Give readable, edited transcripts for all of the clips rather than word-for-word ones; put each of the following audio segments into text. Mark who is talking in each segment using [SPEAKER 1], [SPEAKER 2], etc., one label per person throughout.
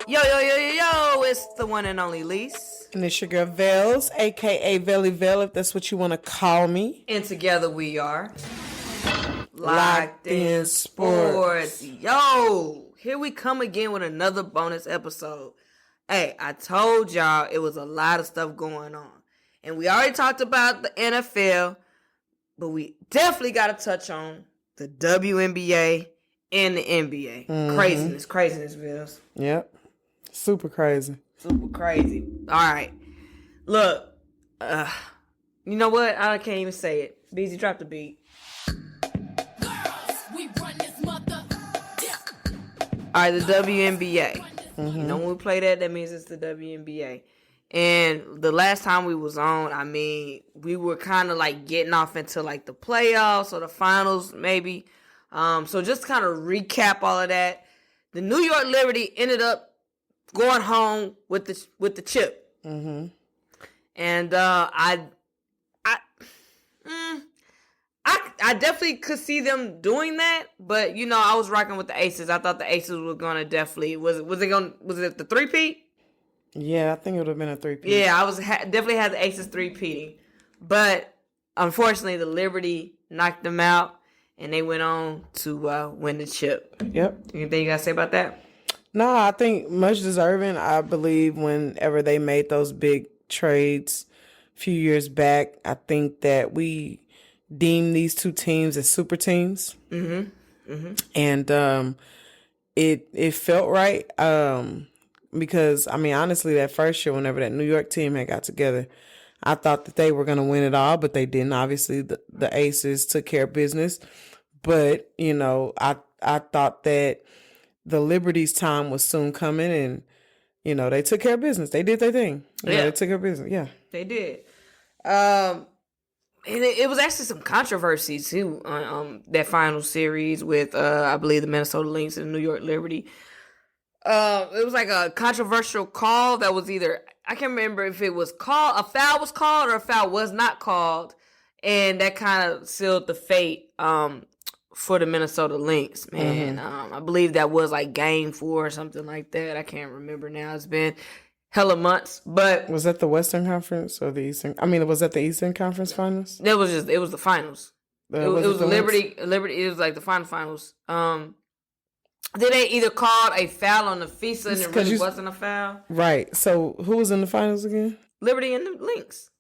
[SPEAKER 1] Yo, it's the one and only Lise.
[SPEAKER 2] And it's your girl Vels, a.k.a. Velly Vel, if that's what you want to call me.
[SPEAKER 1] And together we are
[SPEAKER 2] Loc'd in Sports.
[SPEAKER 1] Yo, here we come again with another bonus episode. Hey, I told y'all it was a lot of stuff going on. And we already talked about the NFL, but we definitely got to touch on the WNBA and the NBA.
[SPEAKER 2] Mm-hmm.
[SPEAKER 1] Craziness, Vils.
[SPEAKER 2] Yep. Super crazy.
[SPEAKER 1] All right. Look, you know what? I can't even say it. Beezy, drop the beat. Girls, we run this mother. Yeah. All right, the WNBA. Mm-hmm. You know, when we play that means it's the WNBA. And the last time we was on, I mean, we were kind of like getting off into like the playoffs or the finals, maybe. So just kind of recap all of that. The New York Liberty ended up going home with the chip.
[SPEAKER 2] Mm-hmm.
[SPEAKER 1] And I definitely could see them doing that, but you know, I was rocking with the Aces. I thought the Aces were gonna definitely was it the 3-peat?
[SPEAKER 2] Yeah, I think it would have been a 3-peat.
[SPEAKER 1] Yeah, I was definitely had the Aces 3-peating, but unfortunately, the Liberty knocked them out, and they went on to win the chip.
[SPEAKER 2] Yep.
[SPEAKER 1] Anything you gotta say about that?
[SPEAKER 2] No, I think much deserving. I believe whenever they made those big trades a few years back, I think that we deemed these two teams as super teams. Mm-hmm. Mm-hmm. And it felt right because, I mean, honestly, that first year, whenever that New York team had got together, I thought that they were going to win it all, but they didn't. Obviously, the Aces took care of business. But, you know, I thought that the Liberty's time was soon coming, and you know they took care of business. They did their thing. They took care of business. Yeah,
[SPEAKER 1] they did. And it was actually some controversy too on that final series with I believe the Minnesota Lynx and the New York Liberty. It was like a controversial call that was either, I can't remember if it was called, a foul was called or a foul was not called, and that kind of sealed the fate for the Minnesota Lynx, man. Mm-hmm. I believe that was like game 4 or something like that. I can't remember now. It's been hella months, but
[SPEAKER 2] was that the Western Conference or the Eastern? I mean, was that the Eastern Conference Finals?
[SPEAKER 1] It was the finals. It was the Liberty. It was like the finals. Then they either called a foul on the FISA and it really wasn't a foul.
[SPEAKER 2] Right. So who was in the finals again?
[SPEAKER 1] Liberty and the Lynx.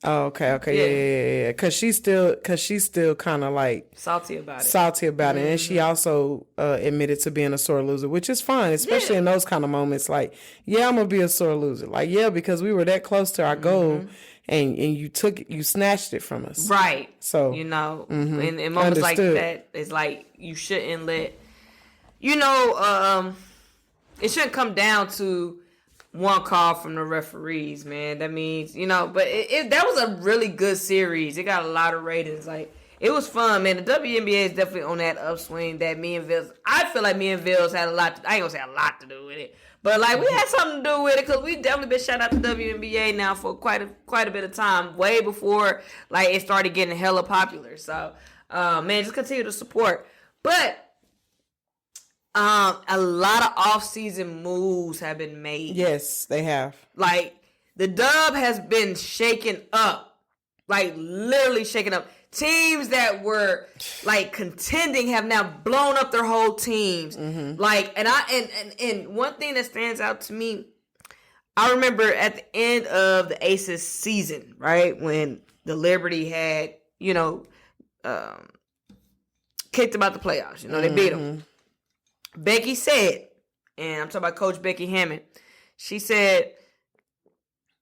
[SPEAKER 2] Oh, okay, yeah. Cause she's still kind of like
[SPEAKER 1] salty about it,
[SPEAKER 2] mm-hmm. And she also admitted to being a sore loser, which is fine, especially in those kind of moments. Like, yeah, I'm gonna be a sore loser. Like, yeah, because we were that close to our goal, and you snatched it from us,
[SPEAKER 1] right?
[SPEAKER 2] So
[SPEAKER 1] you know, in moments like that, it's like you shouldn't let, you know, it shouldn't come down to one call from the referees, man. That means, you know, but that was a really good series. It got a lot of ratings. Like, it was fun, man. The WNBA is definitely on that upswing that me and Vils, I feel like me and Vils had a lot, I ain't gonna say a lot to do with it, but like we had something to do with it because we definitely been shout out to WNBA now for quite a bit of time, way before like it started getting hella popular. So, man, just continue to support. But a lot of offseason moves have been made.
[SPEAKER 2] Yes, they have.
[SPEAKER 1] Like, the dub has been shaken up. Like, literally shaken up. Teams that were, like, contending have now blown up their whole teams. Mm-hmm. Like, and one thing that stands out to me, I remember at the end of the Aces season, right, when the Liberty had, you know, kicked them out the playoffs. You know, they beat them. Becky said, and I'm talking about Coach Becky Hammond, she said,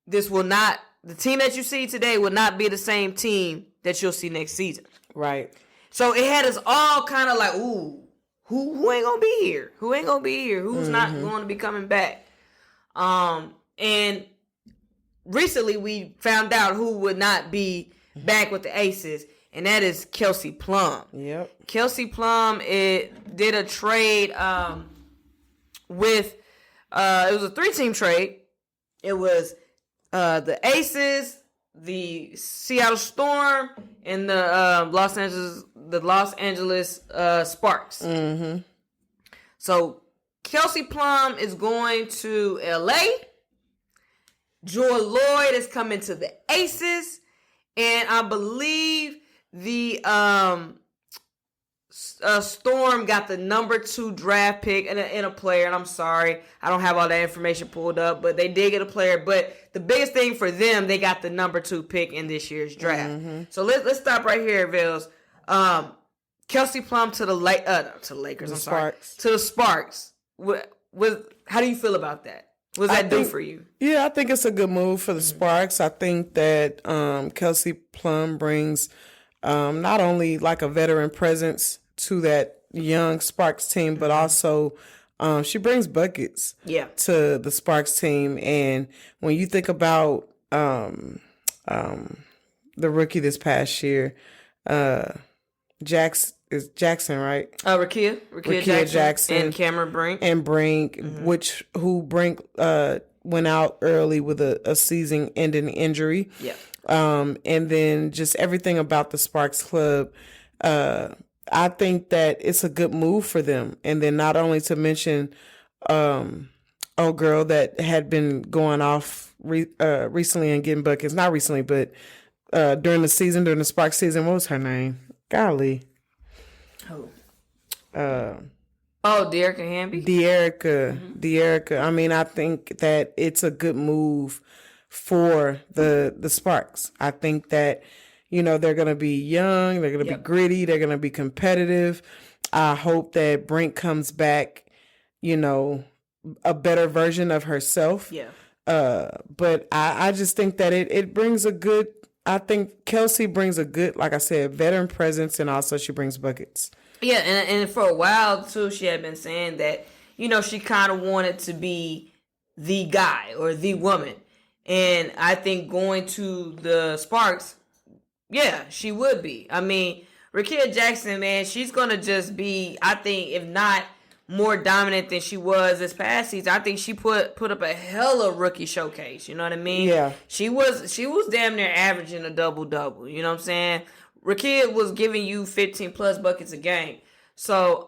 [SPEAKER 1] the team that you see today will not be the same team that you'll see next season.
[SPEAKER 2] Right.
[SPEAKER 1] So it had us all kind of like, ooh, who ain't going to be here? Who ain't going to be here? Who's not going to be coming back? And recently we found out who would not be back with the Aces. And that is Kelsey Plum.
[SPEAKER 2] Yep.
[SPEAKER 1] Kelsey Plum did a trade with it was a 3-team trade. It was the Aces, the Seattle Storm, and the Los Angeles Sparks. Mm-hmm. So Kelsey Plum is going to LA. Joy Lloyd is coming to the Aces. And I believe the Storm got the number 2 draft pick in a player. And I'm sorry, I don't have all that information pulled up, but they did get a player. But the biggest thing for them, they got the number 2 pick in this year's draft. Mm-hmm. So let's stop right here, Vils. Kelsey Plum to the Lakers. I'm sorry, to the Sparks. How do you feel about that? What does that do for you?
[SPEAKER 2] Yeah, I think it's a good move for the Sparks. I think that Kelsey Plum brings not only like a veteran presence to that young Sparks team, but also she brings buckets to the Sparks team. And when you think about the rookie this past year, Jackson, right?
[SPEAKER 1] Rakia Jackson and Cameron Brink.
[SPEAKER 2] Who Brink went out early with a season-ending injury.
[SPEAKER 1] Yeah.
[SPEAKER 2] And then just everything about the Sparks club, I think that it's a good move for them. And then not only to mention, girl that had been going off recently and getting buckets. Not recently, but during the Sparks season. What was her name? Golly.
[SPEAKER 1] Who? De'Erica Hamby?
[SPEAKER 2] De'Erica. I mean, I think that it's a good move for the Sparks. I think that, they're going to be young, they're going to be gritty, they're going to be competitive. I hope that Brink comes back, a better version of herself.
[SPEAKER 1] Yeah.
[SPEAKER 2] But I just think that it brings I think Kelsey brings a good, like I said, veteran presence, and also she brings buckets.
[SPEAKER 1] Yeah, and for a while, too, she had been saying that, she kind of wanted to be the guy or the woman. And I think going to the Sparks, yeah, she would be. I mean, Rakia Jackson, man, she's going to just be, I think, if not more dominant than she was this past season. I think she put up a hella rookie showcase. You know what I mean?
[SPEAKER 2] Yeah.
[SPEAKER 1] She was damn near averaging a double-double. You know what I'm saying? Rakia was giving you 15-plus buckets a game. So,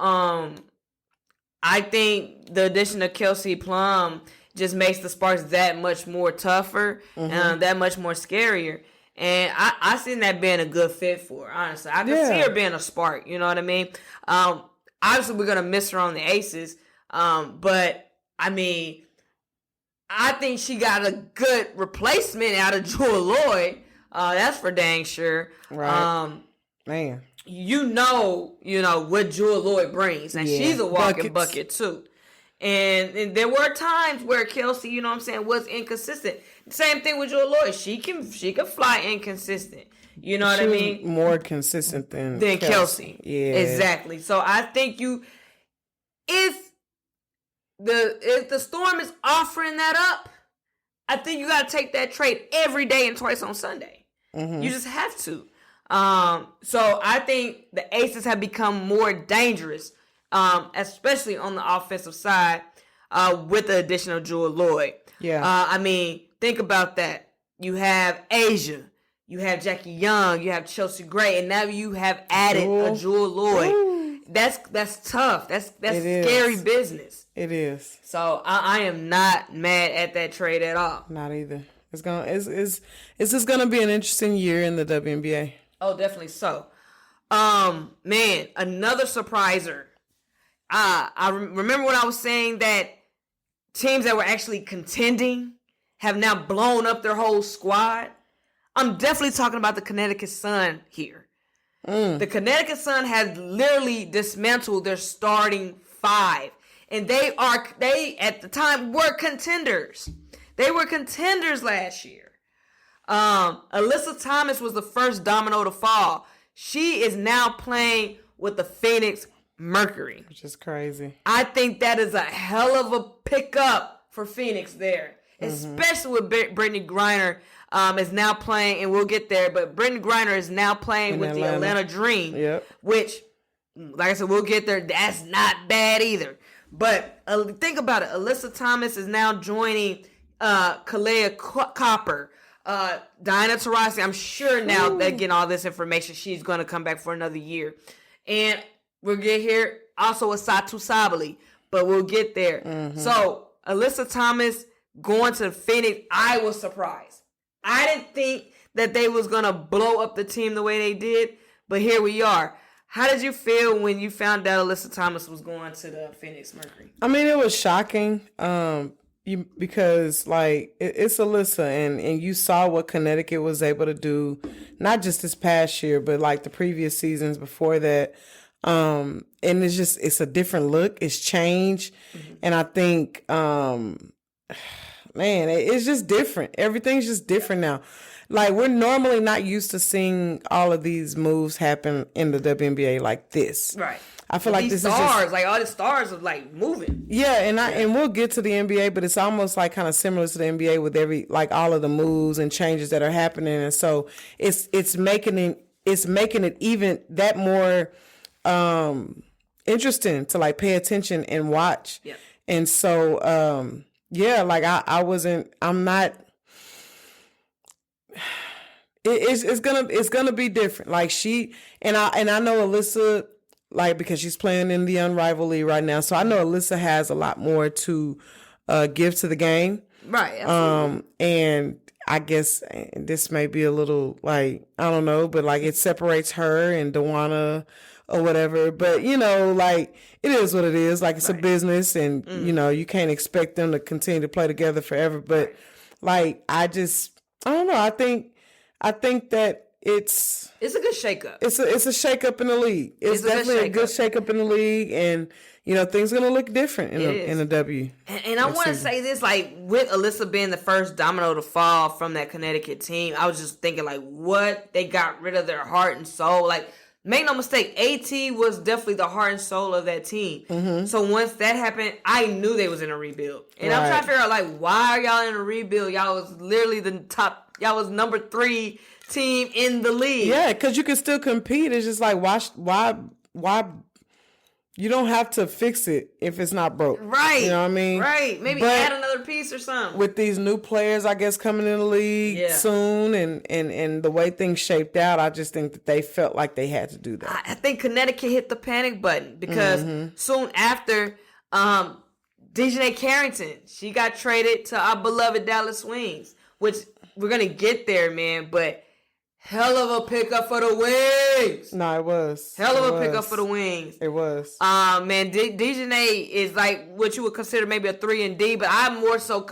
[SPEAKER 1] I think the addition of Kelsey Plum just makes the Sparks that much more tougher, that much more scarier. And I seen that being a good fit for her, honestly. I can see her being a Spark, you know what I mean? Obviously, we're going to miss her on the Aces. But, I mean, I think she got a good replacement out of Joy Lloyd. That's for dang sure.
[SPEAKER 2] Right. Man.
[SPEAKER 1] You know what Joy Lloyd brings. And she's a walking bucket, too. And there were times where Kelsey, you know what I'm saying, was inconsistent. Same thing with Joy Lloyd. She can fly inconsistent. You know what I mean?
[SPEAKER 2] More consistent than
[SPEAKER 1] Kelsey.
[SPEAKER 2] Yeah.
[SPEAKER 1] Exactly. So I think if the Storm is offering that up, I think you got to take that trade every day and twice on Sunday. Mm-hmm. You just have to. So I think the Aces have become more dangerous, especially on the offensive side, with the addition of Joy Lloyd.
[SPEAKER 2] Yeah.
[SPEAKER 1] I mean, think about that. You have Asia. You have Jackie Young, you have Chelsea Gray, and now you have added a Jewel Lloyd. Ooh. That's tough. That's scary business.
[SPEAKER 2] It is.
[SPEAKER 1] So I am not mad at that trade at all.
[SPEAKER 2] Not either. It's just gonna be an interesting year in the WNBA.
[SPEAKER 1] Oh, definitely so. Man, another surpriser. I remember when I was saying that teams that were actually contending have now blown up their whole squad. I'm definitely talking about the Connecticut Sun here. The Connecticut Sun has literally dismantled their starting 5. And they at the time were contenders. They were contenders last year. Alyssa Thomas was the first domino to fall. She is now playing with the Phoenix Mercury.
[SPEAKER 2] Which is crazy.
[SPEAKER 1] I think that is a hell of a pickup for Phoenix there. Especially with Brittany Griner is now playing, and we'll get there, but Brittany Griner is now playing with the Atlanta Dream, which, like I said, we'll get there. That's not bad either. But think about it. Alyssa Thomas is now joining Kalea Copper, Diana Taurasi. I'm sure now they're getting all this information. She's going to come back for another year. And we'll get here also with Satu Sabali, but we'll get there. Mm-hmm. So Alyssa Thomas going to Phoenix, I was surprised. I didn't think that they was going to blow up the team the way they did, but here we are. How did you feel when you found out Alyssa Thomas was going to the Phoenix Mercury?
[SPEAKER 2] I mean, it was shocking because, like, it's Alyssa, and you saw what Connecticut was able to do, not just this past year, but, like, the previous seasons before that. And it's a different look. It's changed. Mm-hmm. And I think, man, it's just different. Everything's just different now. Like, we're normally not used to seeing all of these moves happen in the WNBA like this.
[SPEAKER 1] Right.
[SPEAKER 2] I feel like
[SPEAKER 1] these
[SPEAKER 2] this
[SPEAKER 1] stars,
[SPEAKER 2] is just,
[SPEAKER 1] like all the stars are like moving.
[SPEAKER 2] Yeah, and we'll get to the NBA, but it's almost like kind of similar to the NBA with all of the moves and changes that are happening, and so it's making it even that more interesting to like pay attention and watch.
[SPEAKER 1] Yeah.
[SPEAKER 2] And so like I'm not. It's gonna be different. Like I know Alyssa, like, because she's playing in the Unrivaled League right now, so I know Alyssa has a lot more to give to the game.
[SPEAKER 1] Right. Absolutely.
[SPEAKER 2] And I guess this may be a little, like, I don't know, but like it separates her and DeWanna or whatever. But like, it is what it is. Like, it's a business, and you can't expect them to continue to play together forever. But like, I don't know. I think that it's
[SPEAKER 1] a good shakeup.
[SPEAKER 2] It's a shakeup in the league. It's definitely a good shakeup in the league, and things are gonna look different in the W.
[SPEAKER 1] And I want to say this, like, with Alyssa being the first domino to fall from that Connecticut team, I was just thinking, like, what, they got rid of their heart and soul. Like, make no mistake, AT was definitely the heart and soul of that team. Mm-hmm. So once that happened, I knew they was in a rebuild. And I'm trying to figure out, like, why are y'all in a rebuild? Y'all was literally y'all was number 3 team in the league.
[SPEAKER 2] Yeah, because you can still compete. It's just like, why you don't have to fix it if it's not broke.
[SPEAKER 1] Right.
[SPEAKER 2] You know what I mean?
[SPEAKER 1] Right. Maybe add another piece or something.
[SPEAKER 2] With these new players, I guess, coming in the league soon, and the way things shaped out, I just think that they felt like they had to do that.
[SPEAKER 1] I think Connecticut hit the panic button because soon after, DeJounte Carrington, she got traded to our beloved Dallas Wings, which we're going to get there, man, but hell of a pickup for the Wings.
[SPEAKER 2] No, it was.
[SPEAKER 1] Hell of a pickup for the Wings.
[SPEAKER 2] It was.
[SPEAKER 1] Man, DeJounte is like what you would consider maybe a 3-and-D, but I more so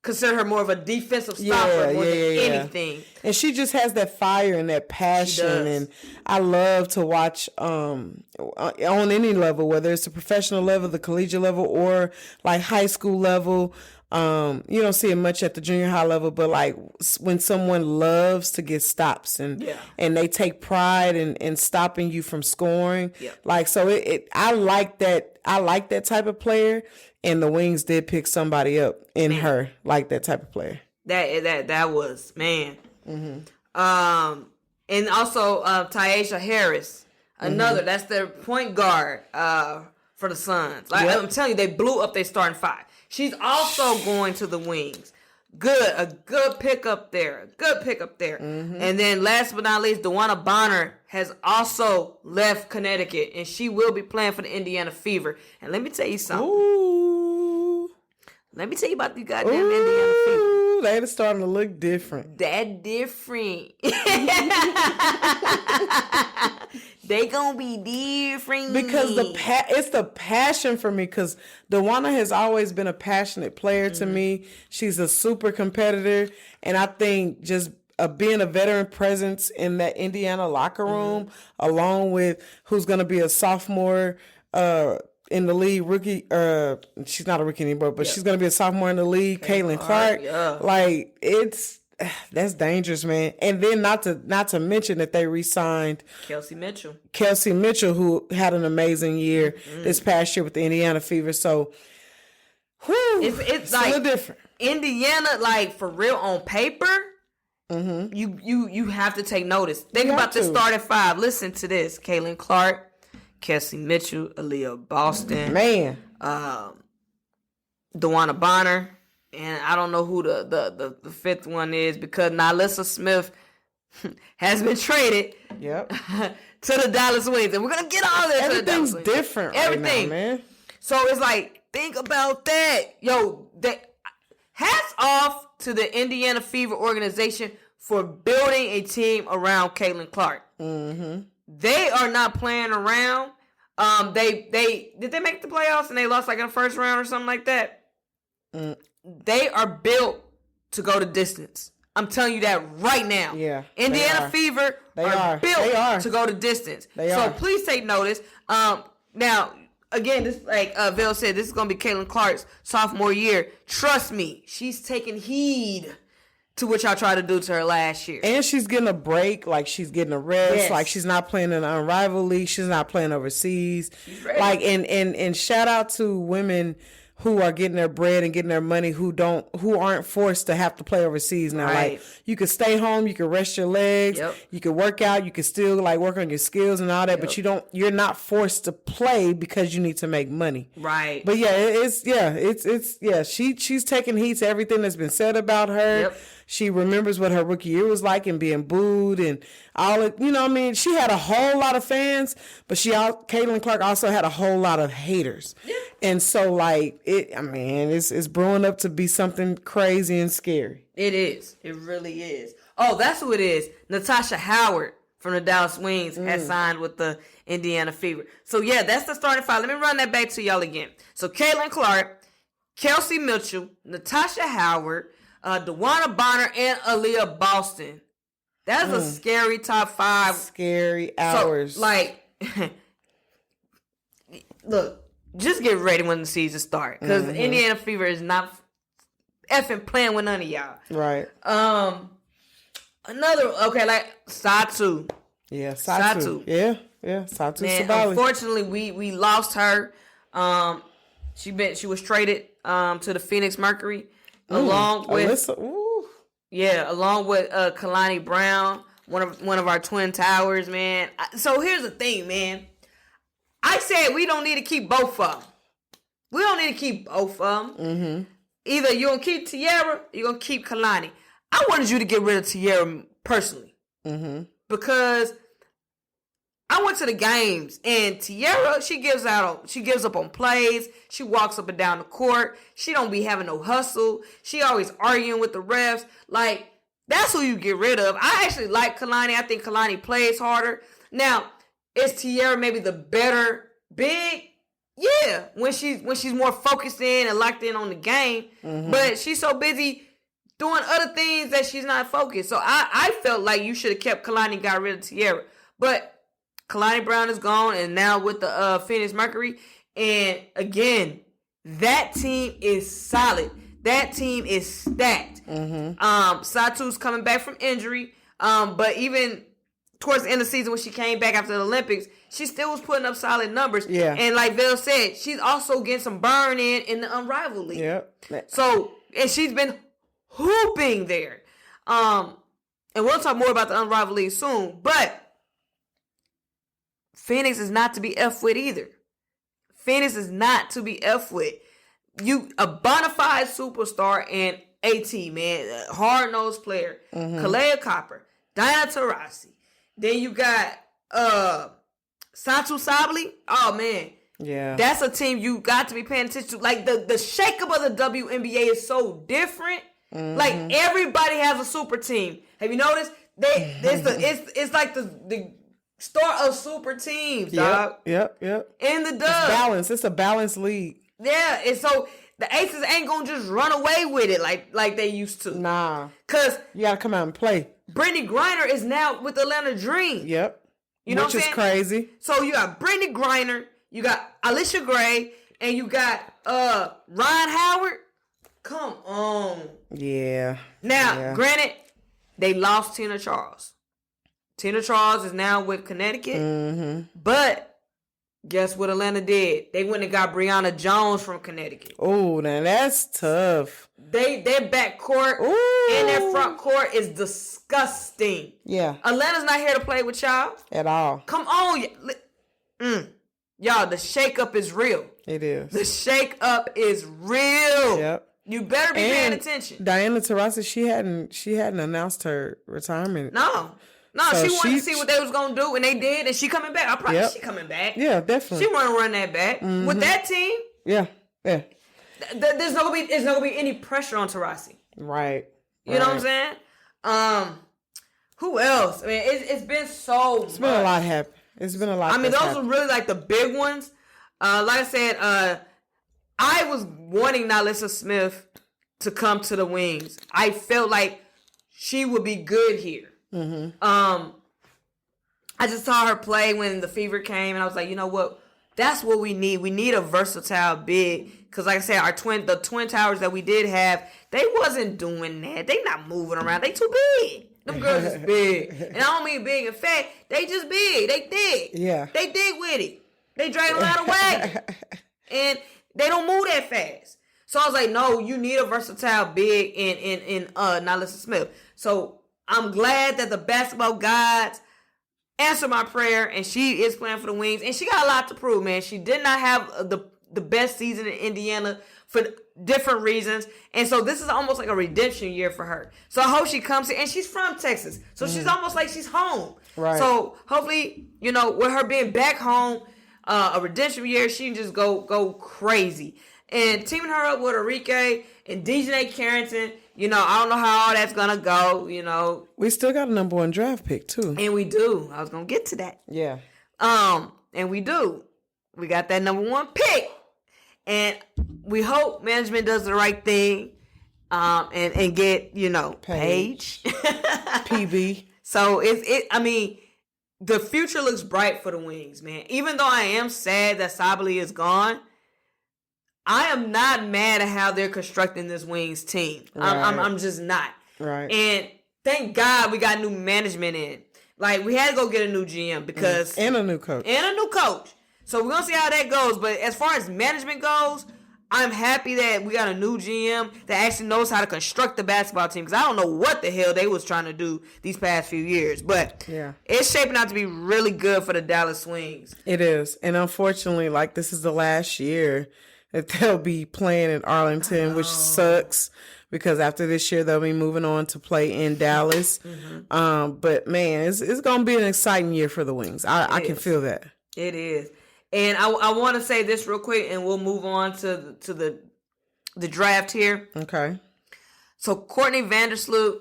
[SPEAKER 1] consider her more of a defensive stopper more than anything.
[SPEAKER 2] And she just has that fire and that passion, and I love to watch on any level, whether it's the professional level, the collegiate level, or like high school level. You don't see it much at the junior high level, but like when someone loves to get stops and they take pride in stopping you from scoring, like, so I like that type of player, and the Wings did pick somebody up in her like that type of player.
[SPEAKER 1] That was, man. Mm-hmm. And also Tyasha Harris, another that's their point guard for the Suns. Like, I'm telling you, they blew up their starting 5. She's also going to the Wings. A good pickup there. Mm-hmm. And then last but not least, DeWanna Bonner has also left Connecticut, and she will be playing for the Indiana Fever. And let me tell you something.
[SPEAKER 2] Ooh.
[SPEAKER 1] Let me tell you about the goddamn Indiana Fever.
[SPEAKER 2] They're starting to look different.
[SPEAKER 1] That different. They gonna be different
[SPEAKER 2] because it's the passion for me. Because DeWanna has always been a passionate player to me. She's a super competitor, and I think just being a veteran presence in that Indiana locker room, along with who's gonna be a sophomore in the league, rookie. She's not a rookie anymore, but she's gonna be a sophomore in the league. Caitlin Clark, like that's dangerous, man. And then not to mention that they re-signed
[SPEAKER 1] Kelsey
[SPEAKER 2] Mitchell, who had an amazing year this past year with the Indiana Fever. So, it's like a little different.
[SPEAKER 1] Indiana, like, for real, on paper, you have to take notice. Think about the starting 5. Listen to this: Caitlin Clark, Kelsey Mitchell, Aaliyah Boston,
[SPEAKER 2] man,
[SPEAKER 1] DeWanna Bonner. And I don't know who the 5th one is, because Alyssa Smith has been traded to the Dallas Wings. And we're going to get all this.
[SPEAKER 2] Everything's different right now, man.
[SPEAKER 1] So it's like, think about that. Yo, hats off to the Indiana Fever organization for building a team around Caitlin Clark. Mm-hmm. They are not playing around. Did they make the playoffs and they lost like in the first round or something like that? They are built to go the distance. I'm telling you that right now.
[SPEAKER 2] Yeah,
[SPEAKER 1] Indiana Fever are built to go the distance. So please take notice. Now, again, this like Vel said, this is gonna be Caitlin Clark's sophomore year. Trust me, she's taking heed to what y'all tried to do to her last year.
[SPEAKER 2] And she's getting a break, like she's getting a rest. Yes. Like she's not playing in Unrivaled League. She's not playing overseas. Like and shout out to women who are getting their bread and getting their money who aren't forced to have to play overseas now. Right. Like you can stay home, you can rest your legs, you can work out, you can still like work on your skills and all that, but you're not forced to play because you need to make money.
[SPEAKER 1] Right.
[SPEAKER 2] But she's taking heed to everything that's been said about her. Yep. She remembers what her rookie year was like and being booed and all it, you know what I mean? She had a whole lot of fans, but Caitlin Clark also had a whole lot of haters. Yeah. And so like it's brewing up to be something crazy and scary.
[SPEAKER 1] It is. It really is. Oh, that's who it is. Natasha Howard from the Dallas Wings has signed with the Indiana Fever. So yeah, that's the starting five. Let me run that back to y'all again. So Caitlin Clark, Kelsey Mitchell, Natasha Howard, DeWanna Bonner, and Aaliyah Boston. That's a scary top five.
[SPEAKER 2] Scary hours.
[SPEAKER 1] So, like, look, just get ready when the season starts. Because Indiana Fever is not effing playing with none of y'all.
[SPEAKER 2] Right.
[SPEAKER 1] Like Satu.
[SPEAKER 2] Yeah, Satu. Yeah, Satu Sabali.
[SPEAKER 1] Unfortunately, we lost her. She was traded to the Phoenix Mercury. Along with
[SPEAKER 2] Alyssa,
[SPEAKER 1] along with Kalani Brown, one of our twin towers, man. So here's the thing, man. I said we don't need to keep both of them. We don't need to keep both of them. Mm-hmm. Either you're gonna keep Tiara, or you're gonna keep Kalani. I wanted you to get rid of Tiara personally, because I went to the games and Tiara, she gives up on plays. She walks up and down the court. She don't be having no hustle. She always arguing with the refs. Like, that's who you get rid of. I actually like Kalani. I think Kalani plays harder. Now, is Tiara maybe the better big? Yeah, when she's more focused in and locked in on the game. But she's so busy doing other things that she's not focused. So I felt like you should have kept Kalani and got rid of Tiara. But Kalani Brown is gone, and now with the Phoenix Mercury. And again, that team is solid. That team is stacked. Satu's coming back from injury. But even towards the end of the season when she came back after the Olympics, she still was putting up solid numbers. Yeah. And like Vel said, she's also getting some burn in the Unrivaled League. Yep. So, and she's been hooping there. And we'll talk more about the Unrivaled League soon. But Phoenix is not to be F with either. Phoenix is not to be F with. You a bona fide superstar and AT, man, hard-nosed player. Kalea Copper, Diana Taurasi. Then you got Satu Sabali. Oh, man.
[SPEAKER 2] Yeah.
[SPEAKER 1] That's a team you got to be paying attention to. Like, the shakeup of the WNBA is so different. Like, everybody has a super team. Have you noticed? It's like the start of super teams, dog.
[SPEAKER 2] Yep.
[SPEAKER 1] In the dub.
[SPEAKER 2] It's balanced. It's a balanced league.
[SPEAKER 1] Yeah, and so the Aces ain't gonna just run away with it like they used to.
[SPEAKER 2] Nah.
[SPEAKER 1] Cause
[SPEAKER 2] you gotta come out and play.
[SPEAKER 1] Brittany Griner is now with the Atlanta Dream.
[SPEAKER 2] Yep.
[SPEAKER 1] You know what I'm saying?
[SPEAKER 2] Which is crazy.
[SPEAKER 1] So you got Brittany Griner, you got Alicia Gray, and you got Ryan Howard. Come on.
[SPEAKER 2] Yeah.
[SPEAKER 1] Now, granted, they lost Tina Charles. Tina Charles is now with Connecticut. But guess what Atlanta did? They went and got Brianna Jones from Connecticut.
[SPEAKER 2] Oh, now that's tough.
[SPEAKER 1] Their back court and their front court is disgusting.
[SPEAKER 2] Yeah.
[SPEAKER 1] Atlanta's not here to play with y'all.
[SPEAKER 2] At all.
[SPEAKER 1] Come on. Y'all, the shakeup is real.
[SPEAKER 2] It is.
[SPEAKER 1] The shakeup is real.
[SPEAKER 2] Yep.
[SPEAKER 1] You better be paying attention.
[SPEAKER 2] Diana Taurasi, she hadn't announced her retirement.
[SPEAKER 1] No, so she wanted to see what they was gonna do, and they did, and she coming back. I promise she coming back.
[SPEAKER 2] Yeah, definitely.
[SPEAKER 1] She wanna run that back with that team.
[SPEAKER 2] Yeah.
[SPEAKER 1] There's not gonna be any pressure on Taurasi.
[SPEAKER 2] Right.
[SPEAKER 1] You know what I'm saying? Who else? I mean, it's been so.
[SPEAKER 2] It's been a lot happen. It's been a lot.
[SPEAKER 1] I mean, those are really like the big ones. Like I said, I was wanting Alyssa Smith to come to the Wings. I felt like she would be good here. I just saw her play when the fever came, and I was like, you know what? That's what we need. We need a versatile big. Because like I said, the twin towers that we did have, they wasn't doing that. They not moving around. They too big. Them girls is big. And I don't mean big and fat. They just big. They thick.
[SPEAKER 2] Yeah.
[SPEAKER 1] They dig with it. They drag a lot of weight. And they don't move that fast. So I was like, no, you need a versatile big in Alyssa Smith. So I'm glad that the basketball gods answered my prayer, and she is playing for the Wings. And she got a lot to prove, man. She did not have the best season in Indiana for different reasons. And so this is almost like a redemption year for her. So I hope she comes here. And she's from Texas. So she's almost like she's home.
[SPEAKER 2] Right.
[SPEAKER 1] So hopefully, you know, with her being back home, a redemption year, she can just go crazy. And teaming her up with Enrique and DJ Carrington, you know, I don't know how all that's going to go, you know.
[SPEAKER 2] We still got a number 1 draft pick, too.
[SPEAKER 1] And we do. I was going to get to that.
[SPEAKER 2] Yeah.
[SPEAKER 1] And we do. We got that number 1 pick. And we hope management does the right thing and get, you know, Paige.
[SPEAKER 2] PB.
[SPEAKER 1] So, I mean, the future looks bright for the Wings, man. Even though I am sad that Sabali is gone, I am not mad at how they're constructing this Wings team. Right. I'm just not.
[SPEAKER 2] Right.
[SPEAKER 1] And thank God we got new management in. Like, we had to go get a new GM because...
[SPEAKER 2] And a new coach.
[SPEAKER 1] So we're going to see how that goes. But as far as management goes, I'm happy that we got a new GM that actually knows how to construct the basketball team. Because I don't know what the hell they was trying to do these past few years. But it's shaping out to be really good for the Dallas Wings.
[SPEAKER 2] It is. And unfortunately, like, this is the last year that they'll be playing in Arlington, which sucks. Because after this year, they'll be moving on to play in Dallas. But, man, it's going to be an exciting year for the Wings. I can feel that.
[SPEAKER 1] It is. And I want to say this real quick, and we'll move on to the draft here.
[SPEAKER 2] Okay.
[SPEAKER 1] So Courtney Vandersloot,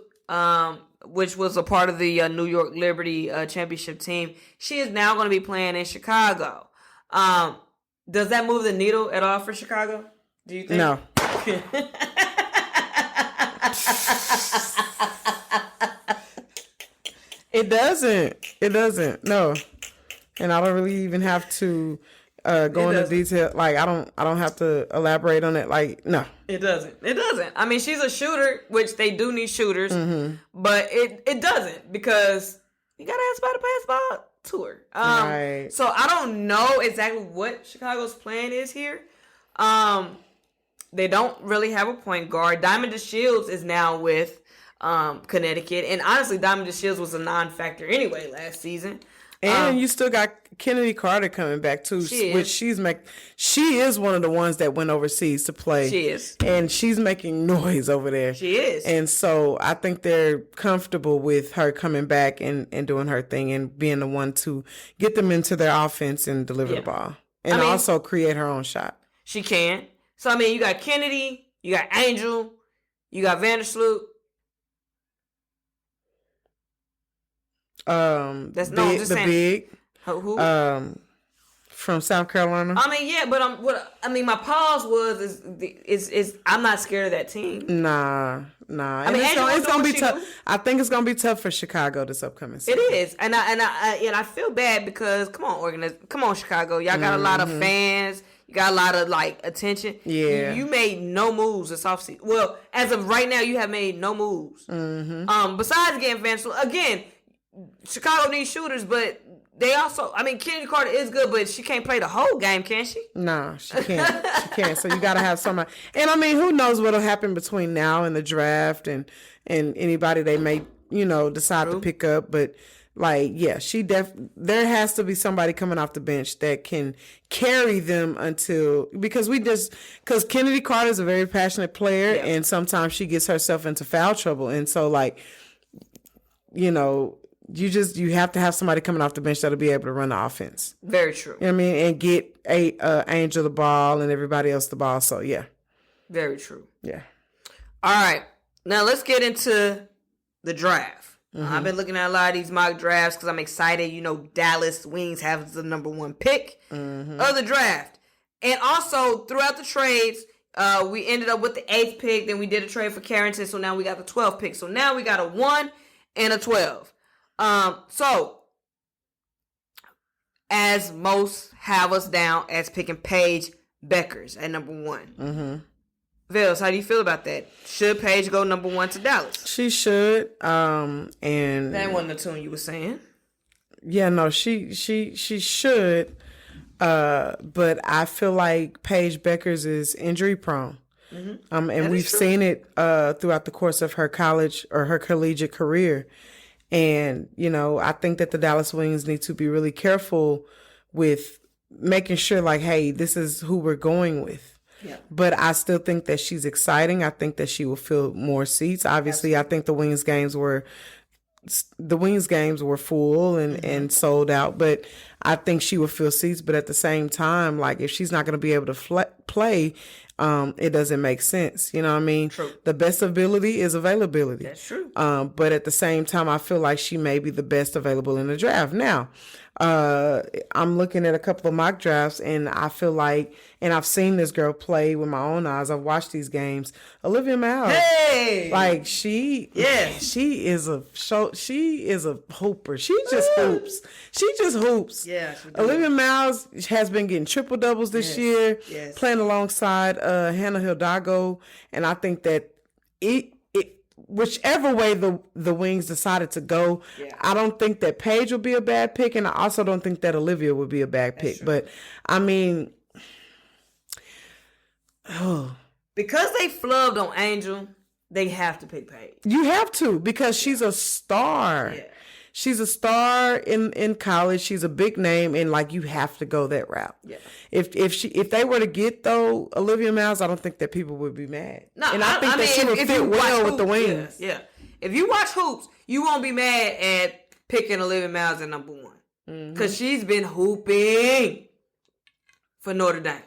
[SPEAKER 1] which was a part of the New York Liberty championship team, she is now going to be playing in Chicago. Does that move the needle at all for Chicago? Do you think?
[SPEAKER 2] No. It doesn't. No. And I don't really even have to go into detail. Like, I don't have to elaborate on it. Like, no.
[SPEAKER 1] It doesn't. I mean, she's a shooter, which they do need shooters. But it doesn't, because you got to ask about the basketball tour.
[SPEAKER 2] Right.
[SPEAKER 1] So I don't know exactly what Chicago's plan is here. They don't really have a point guard. Diamond DeShields is now with Connecticut. And honestly, Diamond DeShields was a non-factor anyway last season.
[SPEAKER 2] And you still got Kennedy Carter coming back too, which she is one of the ones that went overseas to play.
[SPEAKER 1] She is,
[SPEAKER 2] and she's making noise over there.
[SPEAKER 1] She is,
[SPEAKER 2] and so I think they're comfortable with her coming back and doing her thing and being the one to get them into their offense and deliver the ball, and also create her own shot.
[SPEAKER 1] She can. So I mean, you got Kennedy, you got Angel, you got Vandersloot.
[SPEAKER 2] The big.
[SPEAKER 1] Who?
[SPEAKER 2] From South Carolina.
[SPEAKER 1] I mean, yeah, but my pause was I'm not scared of that team.
[SPEAKER 2] Nah. I mean, it's gonna be tough. I think it's gonna be tough for Chicago this upcoming season.
[SPEAKER 1] It is, and I feel bad because come on, Chicago, y'all got a lot of fans. You got a lot of attention.
[SPEAKER 2] Yeah.
[SPEAKER 1] You made no moves this offseason. Well, as of right now, you have made no moves. Besides getting Vandersloot, again, Chicago needs shooters, but they also, Kennedy Carter is good, but she can't play the whole game, can she?
[SPEAKER 2] No, she can't. She can't. So you got to have somebody. And who knows what'll happen between now and the draft and anybody they may, decide to pick up. But there has to be somebody coming off the bench that can carry them because Kennedy Carter is a very passionate player, and sometimes she gets herself into foul trouble. And so you have to have somebody coming off the bench that'll be able to run the offense.
[SPEAKER 1] Very true.
[SPEAKER 2] You know what I mean? And get Angel the ball and everybody else the ball. So, yeah.
[SPEAKER 1] Very true.
[SPEAKER 2] Yeah.
[SPEAKER 1] All right. Now, let's get into the draft. I've been looking at a lot of these mock drafts because I'm excited. You know, Dallas Wings have the number 1 pick of the draft. And also, throughout the trades, we ended up with the 8th pick. Then we did a trade for Carrington. So now we got the 12th pick. So now we got a 1 and a 12. So, as most have us down as picking Paige Bueckers at number 1. Vils, how do you feel about that? Should Paige go number 1 to Dallas?
[SPEAKER 2] She should. And
[SPEAKER 1] that wasn't the tune you were saying.
[SPEAKER 2] Yeah, no, she should. But I feel like Paige Bueckers is injury prone. And we've seen it throughout the course of her college or her collegiate career. And, you know, I think that the Dallas Wings need to be really careful with making sure, like, hey, this is who we're going with. Yeah. But I still think that she's exciting. I think that she will fill more seats. Obviously, I think the Wings games were full and sold out. But I think she will fill seats. But at the same time, like, if she's not going to be able to play, it doesn't make sense. You know what I mean?
[SPEAKER 1] True.
[SPEAKER 2] The best ability is availability.
[SPEAKER 1] That's true.
[SPEAKER 2] But at the same time, I feel like she may be the best available in the draft. Now, I'm looking at a couple of mock drafts, and I feel like, and I've seen this girl play with my own eyes. I've watched these games. Olivia Miles, like she is a hooper. She just hoops. Yeah. Olivia Miles has been getting triple doubles this year, playing alongside Hannah Hidalgo, and I think that whichever way the Wings decided to go, I don't think that Paige would be a bad pick, and I also don't think that Olivia would be a bad pick. True. But I mean,
[SPEAKER 1] because they flubbed on Angel, they have to pick Paige.
[SPEAKER 2] You have to, because she's a star. Yeah. She's a star in college. She's a big name, and like, you have to go that route. Yeah. If they were to get though Olivia Miles, I don't think that people would be mad. No, and I think that she would fit well with the Wings.
[SPEAKER 1] Yeah. If you watch hoops, you won't be mad at picking Olivia Miles at number 1 because she's been hooping for Notre Dame.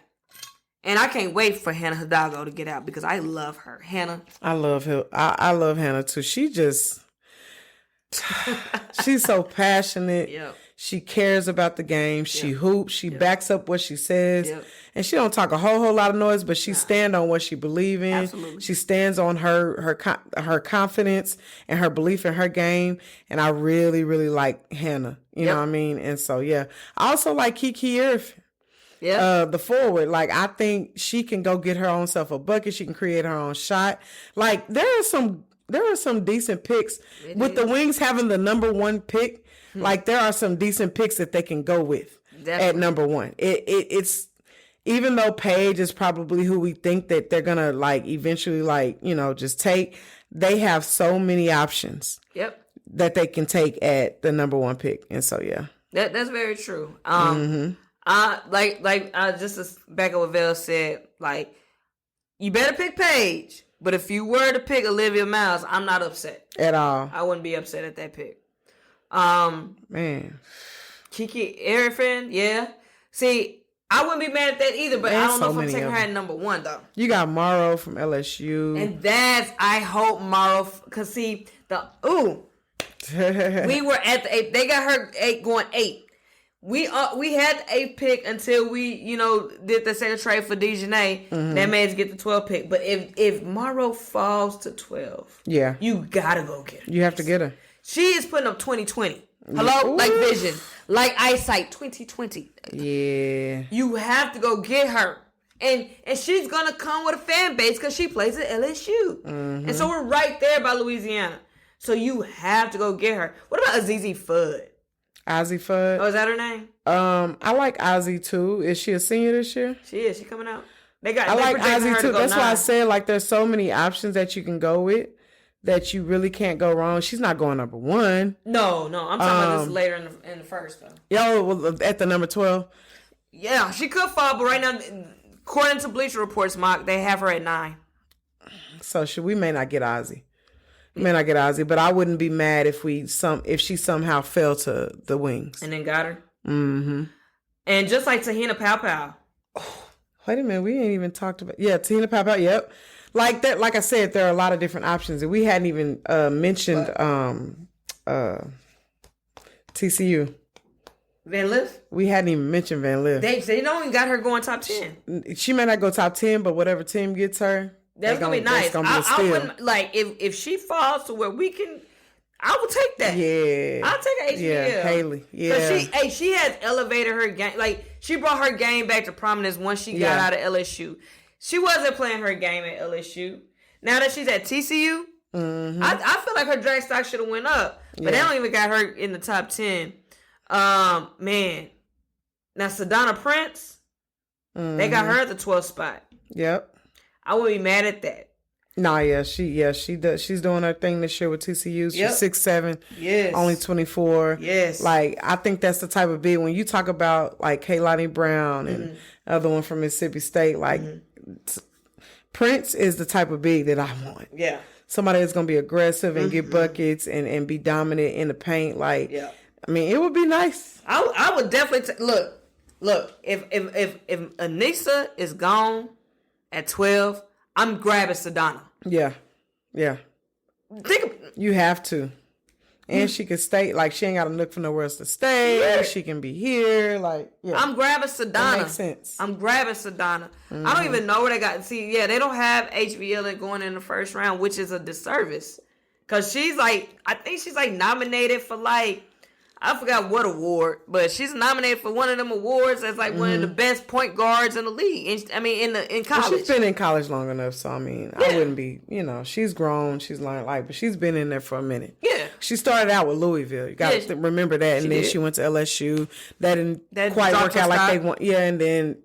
[SPEAKER 1] And I can't wait for Hannah Hidalgo to get out because I love her. Hannah.
[SPEAKER 2] I love her. I love Hannah too. She's so passionate. Yep. She cares about the game. She hoops. She backs up what she says. Yep. And she don't talk a whole lot of noise, but she stand on what she believe in. Absolutely. She stands on her confidence and her belief in her game. And I really, really like Hannah. You know what I mean? And so, I also like Kiki Irvin. Yeah. The forward. Like, I think she can go get her own self a bucket. She can create her own shot. Like, there are some decent picks with the Wings having the number 1 pick. Like, there are some decent picks that they can go with at number 1. It's even though Paige is probably who we think that they're gonna like eventually just take. They have so many options. Yep. That they can take at the number 1 pick, and so
[SPEAKER 1] that's very true. Just as Becca Wavell said, like, you better pick Paige. But if you were to pick Olivia Miles, I'm not upset.
[SPEAKER 2] At all.
[SPEAKER 1] I wouldn't be upset at that pick.
[SPEAKER 2] Man.
[SPEAKER 1] Kiki Irvin, yeah. See, I wouldn't be mad at that either, but I don't know if I'm taking her at number 1, though.
[SPEAKER 2] You got Morrow from LSU.
[SPEAKER 1] And I hope Morrow, because see, we were at the 8. They got her 8 going 8. We had the 8th pick until we, did the second trade for DeJounte. That made us get the 12th pick. But if Morrow falls to 12, you gotta go get her.
[SPEAKER 2] You have to get her.
[SPEAKER 1] She is putting up 20/20. Hello? Ooh. Like vision. Like eyesight. 20/20.
[SPEAKER 2] Yeah.
[SPEAKER 1] You have to go get her. And she's gonna come with a fan base because she plays at LSU. And so we're right there by Louisiana. So you have to go get her. What about Azizi Fudd?
[SPEAKER 2] Ozzy Fudd.
[SPEAKER 1] Oh, is that her name?
[SPEAKER 2] I like Ozzy too. Is she a senior this year?
[SPEAKER 1] She is. She coming out.
[SPEAKER 2] I like Ozzy too. That's why I said, like, there's so many options that you can go with that you really can't go wrong. She's not going number 1.
[SPEAKER 1] No. I'm talking about this later in the first though.
[SPEAKER 2] At the number 12.
[SPEAKER 1] Yeah, she could fall, but right now, according to Bleacher Report's mock, they have her at 9.
[SPEAKER 2] So we may not get Ozzy. May not get Ozzy, but I wouldn't be mad if she somehow fell to the Wings.
[SPEAKER 1] And then got her. Mm-hmm. And just like Tahina Powell.
[SPEAKER 2] Oh, wait a minute, we ain't even talked about Tahina Powell. Yep. Like that. Like I said, there are a lot of different options, and we hadn't even mentioned TCU.
[SPEAKER 1] Van Lith?
[SPEAKER 2] We hadn't even mentioned Van Lith.
[SPEAKER 1] They don't even got her going top 10.
[SPEAKER 2] She may not go top 10, but whatever team gets her,
[SPEAKER 1] that's gonna be nice. Gonna be I wouldn't like if she falls to where we can. I would take that.
[SPEAKER 2] Yeah,
[SPEAKER 1] I'll take HBL.
[SPEAKER 2] Yeah, Haley. Yeah,
[SPEAKER 1] she has elevated her game. Like she brought her game back to prominence once she got out of LSU. She wasn't playing her game at LSU. Now that she's at TCU, I feel like her drag stock should have went up, but they don't even got her in the top 10. Man, now Sedona Prince, they got her at the 12th spot.
[SPEAKER 2] Yep.
[SPEAKER 1] I would be mad at that.
[SPEAKER 2] Nah, she does. She's doing her thing this year with TCU. She's 6'7".
[SPEAKER 1] Yes.
[SPEAKER 2] Only 24.
[SPEAKER 1] Yes.
[SPEAKER 2] Like, I think that's the type of big, when you talk about like Kaylani Brown and other one from Mississippi State, like Prince is the type of big that I want.
[SPEAKER 1] Yeah.
[SPEAKER 2] Somebody that's gonna be aggressive and get buckets and be dominant in the paint. Like, I mean, it would be nice.
[SPEAKER 1] I would definitely look. If Anissa is gone at 12, I'm grabbing Sedona.
[SPEAKER 2] Yeah. You have to. And she can stay. Like, she ain't got to look for nowhere else to stay. Yeah. She can be here. Like,
[SPEAKER 1] I'm grabbing Sedona.
[SPEAKER 2] That makes sense.
[SPEAKER 1] I'm grabbing Sedona. I don't even know where they got. See, they don't have HBL going in the first round, which is a disservice. Because she's like, I think she's like nominated for like, I forgot what award, but she's nominated for one of them awards as like one of the best point guards in the league. In college.
[SPEAKER 2] Well, she's been in college long enough, so I mean, I wouldn't be, she's grown, she's learned, but she's been in there for a minute.
[SPEAKER 1] Yeah.
[SPEAKER 2] She started out with Louisville. You got to remember that. And then she went to LSU. That didn't quite work out like they want. Yeah, and then,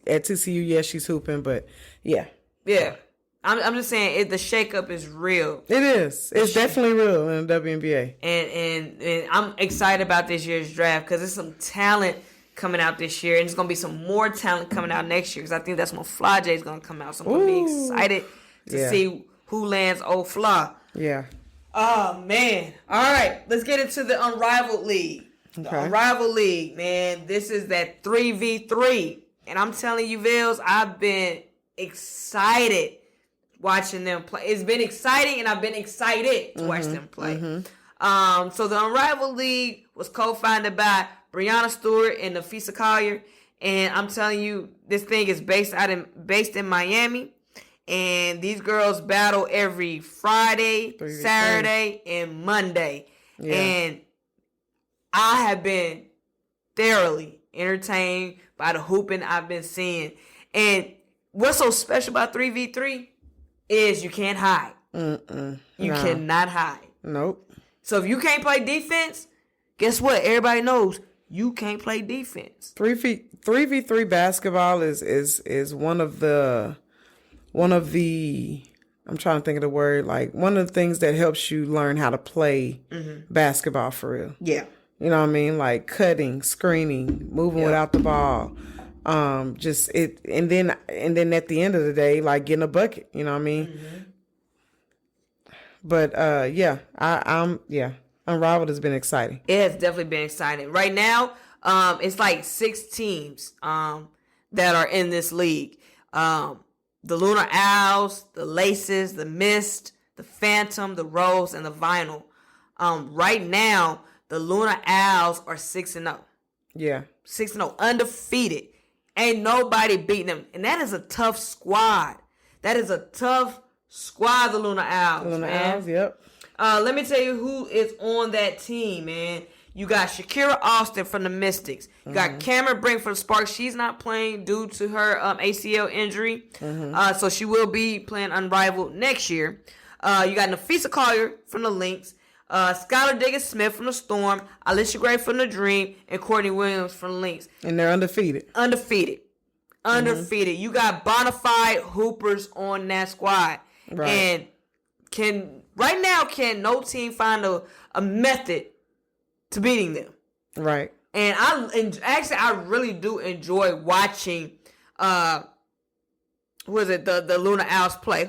[SPEAKER 2] at TCU, she's hooping, but yeah.
[SPEAKER 1] Yeah. I'm just saying, the shakeup is real.
[SPEAKER 2] It is. It's definitely real in the WNBA.
[SPEAKER 1] And I'm excited about this year's draft because there's some talent coming out this year, and there's going to be some more talent coming out next year because I think that's when Fly J is going to come out. So I'm going to be excited to see who lands old Fly.
[SPEAKER 2] Yeah.
[SPEAKER 1] Oh, man. All right. Let's get into the Unrivaled League. Okay. The Unrivaled League, man. This is that 3v3. And I'm telling you, Vils, I've been excited watching them play. It's been exciting, and I've been excited to watch them play. So the Unrivaled League was co-founded by Breonna Stewart and Nafisa Collier, and I'm telling you, this thing is based in Miami, and these girls battle every Friday, Saturday, and Monday, and I have been thoroughly entertained by the hooping I've been seeing. And what's so special about 3v3 is you can't hide. You cannot hide.
[SPEAKER 2] Nope.
[SPEAKER 1] So if you can't play defense, guess what? Everybody knows you can't play defense.
[SPEAKER 2] 3v3 basketball is one of the I'm trying to think of the word, like one of the things that helps you learn how to play basketball for real.
[SPEAKER 1] Yeah.
[SPEAKER 2] You know what I mean? Like cutting, screening, moving without the ball. And then at the end of the day, like getting a bucket, you know what I mean? But Unrivaled has been exciting.
[SPEAKER 1] It has definitely been exciting. Right now, it's like 6 teams that are in this league. The Lunar Owls, the Laces, the Mist, the Phantom, the Rose, and the Vinyl. Right now, the Lunar Owls are 6-0.
[SPEAKER 2] Yeah.
[SPEAKER 1] 6-0, undefeated. Ain't nobody beating them. And that is a tough squad. That is a tough squad, the Lunar Owls.
[SPEAKER 2] Lunar Owls, yep.
[SPEAKER 1] Let me tell you who is on that team, man. You got Shakira Austin from the Mystics. You got Cameron Brink from the Sparks. She's not playing due to her ACL injury. So she will be playing Unrivaled next year. You got Nafisa Collier from the Lynx. Skylar Diggins-Smith from the Storm, Alicia Gray from the Dream, and Courtney Williams from the Lynx.
[SPEAKER 2] And they're undefeated.
[SPEAKER 1] Undefeated. You got bona fide hoopers on that squad.
[SPEAKER 2] Right.
[SPEAKER 1] And right now, can no team find a method to beating them?
[SPEAKER 2] Right.
[SPEAKER 1] And I really do enjoy watching the Lunar Owls play.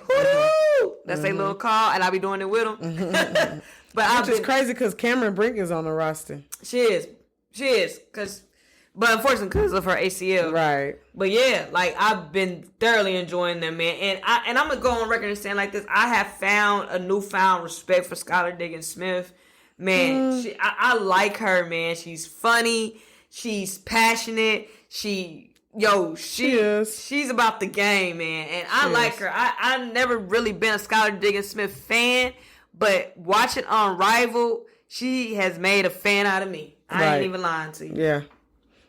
[SPEAKER 1] That's a little call, and I'll be doing it with them. But
[SPEAKER 2] which is crazy because Cameron Brink is on the roster.
[SPEAKER 1] She is, but unfortunately because of her ACL.
[SPEAKER 2] Right.
[SPEAKER 1] But yeah, like I've been thoroughly enjoying them, man. And I'm gonna go on record and saying like this: I have found a newfound respect for Skylar Diggins-Smith. Man, I like her, man. She's funny. She's passionate. She's about the game, man. And I like her. I never really been a Skylar Diggins-Smith fan, but watching Unrivaled, she has made a fan out of me. I ain't even lying to you.
[SPEAKER 2] Yeah.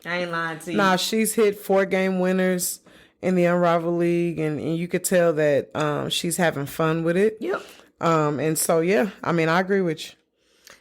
[SPEAKER 1] I ain't lying to you.
[SPEAKER 2] Nah, she's hit 4-game winners in the Unrivaled League, and you could tell that she's having fun with it.
[SPEAKER 1] Yep.
[SPEAKER 2] And so, yeah, I mean, I agree with you.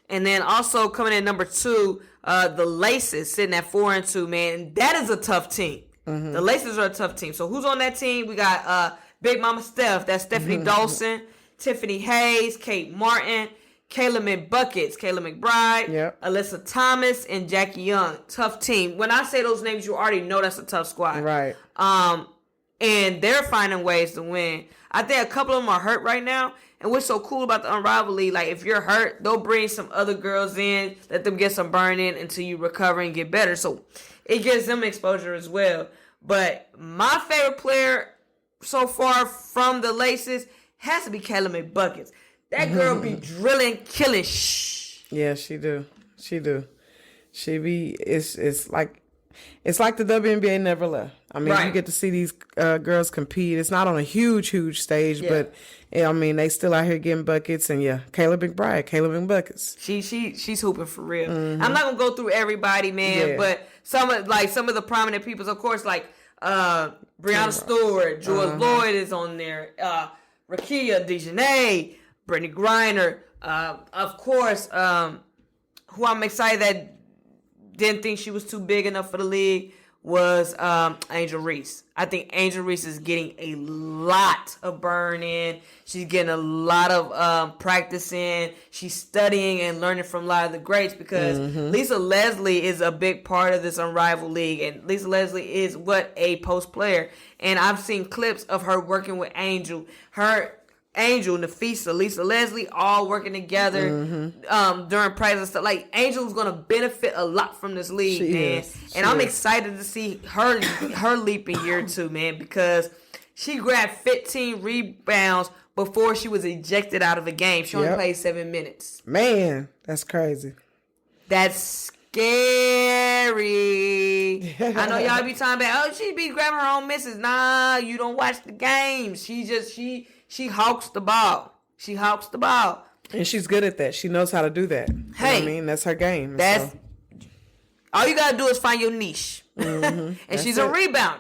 [SPEAKER 1] And then also coming in number 2, the Laces sitting at 4-2, man. That is a tough team. Mm-hmm. The Laces are a tough team. So who's on that team? We got Big Mama Steph. That's Stephanie Dawson, Tiffany Hayes, Kate Martin, Kayla McBride, Alyssa Thomas, and Jackie Young. Tough team. When I say those names, you already know that's a tough squad.
[SPEAKER 2] Right.
[SPEAKER 1] And they're finding ways to win. I think a couple of them are hurt right now. And what's so cool about the Unrivaled League, like if you're hurt, they'll bring some other girls in, let them get some burn in until you recover and get better. So it gives them exposure as well. But my favorite player so far from the Laces has to be Kayla McBuckets. That girl be drilling, killing.
[SPEAKER 2] Yeah, she do. She be. It's like the WNBA never left. I mean, you get to see these girls compete. It's not on a huge stage, but I mean, they still out here getting buckets. And Kayla McBuckets.
[SPEAKER 1] She's hooping for real. I'm not gonna go through everybody, man, but some of the prominent people, of course, like Breonna Stewart, George Lloyd is on there, Rakia DeJournette, Brittany Griner, of course, who I'm excited that didn't think she was too big enough for the league was Angel Reese. I think Angel Reese is getting a lot of burn in. She's getting a lot of practice in. She's studying and learning from a lot of the greats because Lisa Leslie is a big part of this Unrivaled League. And Lisa Leslie is a post player. And I've seen clips of her working with Angel. Angel, Nafisa, Lisa Leslie, all working together during practice and stuff. Like, Angel's going to benefit a lot from this league, man. And I'm excited to see her leap in year 2, man, because she grabbed 15 rebounds before she was ejected out of a game. She only played 7 minutes.
[SPEAKER 2] Man, that's crazy.
[SPEAKER 1] That's scary. I know y'all be talking about, she be grabbing her own misses. Nah, you don't watch the games. She hawks the ball.
[SPEAKER 2] And she's good at that. She knows how to do that. You know what I mean? That's her game.
[SPEAKER 1] All you got to do is find your niche. And she's a rebounder.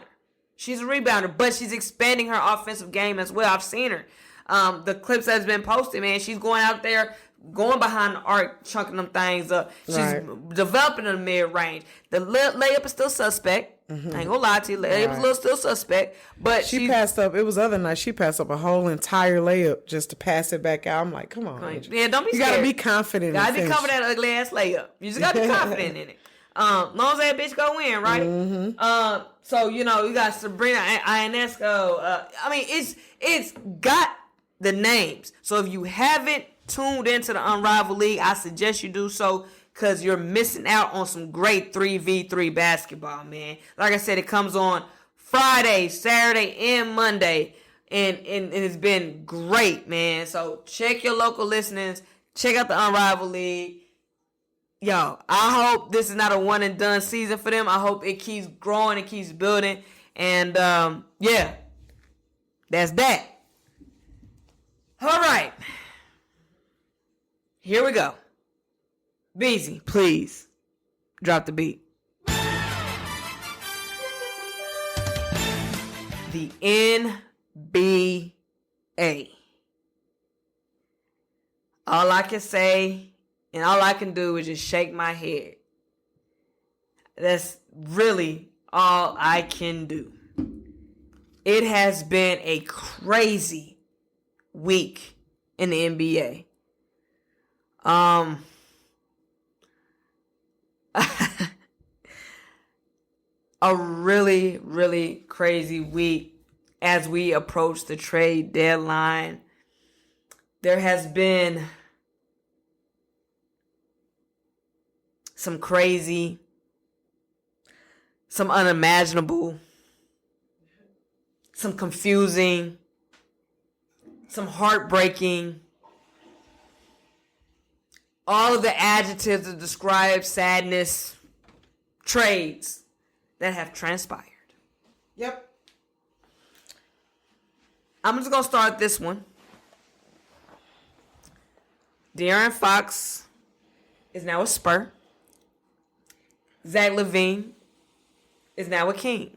[SPEAKER 1] But she's expanding her offensive game as well. I've seen her. The clips that's been posted, man, she's going out there, going behind the arc, chunking them things up. She's developing in the mid-range. The layup is still suspect. I ain't gonna lie to you. Layup is still suspect. But
[SPEAKER 2] she passed up. It was other night. She passed up a whole entire layup just to pass it back out. I'm like, come on.
[SPEAKER 1] Yeah, don't be scared.
[SPEAKER 2] You gotta be confident.
[SPEAKER 1] Gotta be confident in that ugly ass layup. You just gotta be confident in it. Long as that bitch go in, right? So, you got Sabrina Ionesco. I mean, it's got the names. So if you haven't tuned into the Unrivaled League, I suggest you do so, because you're missing out on some great 3v3 basketball, man. Like I said, it comes on Friday, Saturday, and Monday. And it's been great, man. So check your local listenings. Check out the Unrivaled League. Yo, I hope this is not a one and done season for them. I hope it keeps growing and keeps building. And that's that. All right. Here we go. Beezy, please drop the beat. The NBA. All I can say and all I can do is just shake my head. That's really all I can do. It has been a crazy week in the NBA. A really, really crazy week as we approach the trade deadline. there has been some crazy, some unimaginable, some confusing, some heartbreaking, all of the adjectives that describe sadness, trades that have transpired.
[SPEAKER 2] Yep.
[SPEAKER 1] I'm just going to start this one. De'Aaron Fox is now a Spur. Zach LaVine is now a King.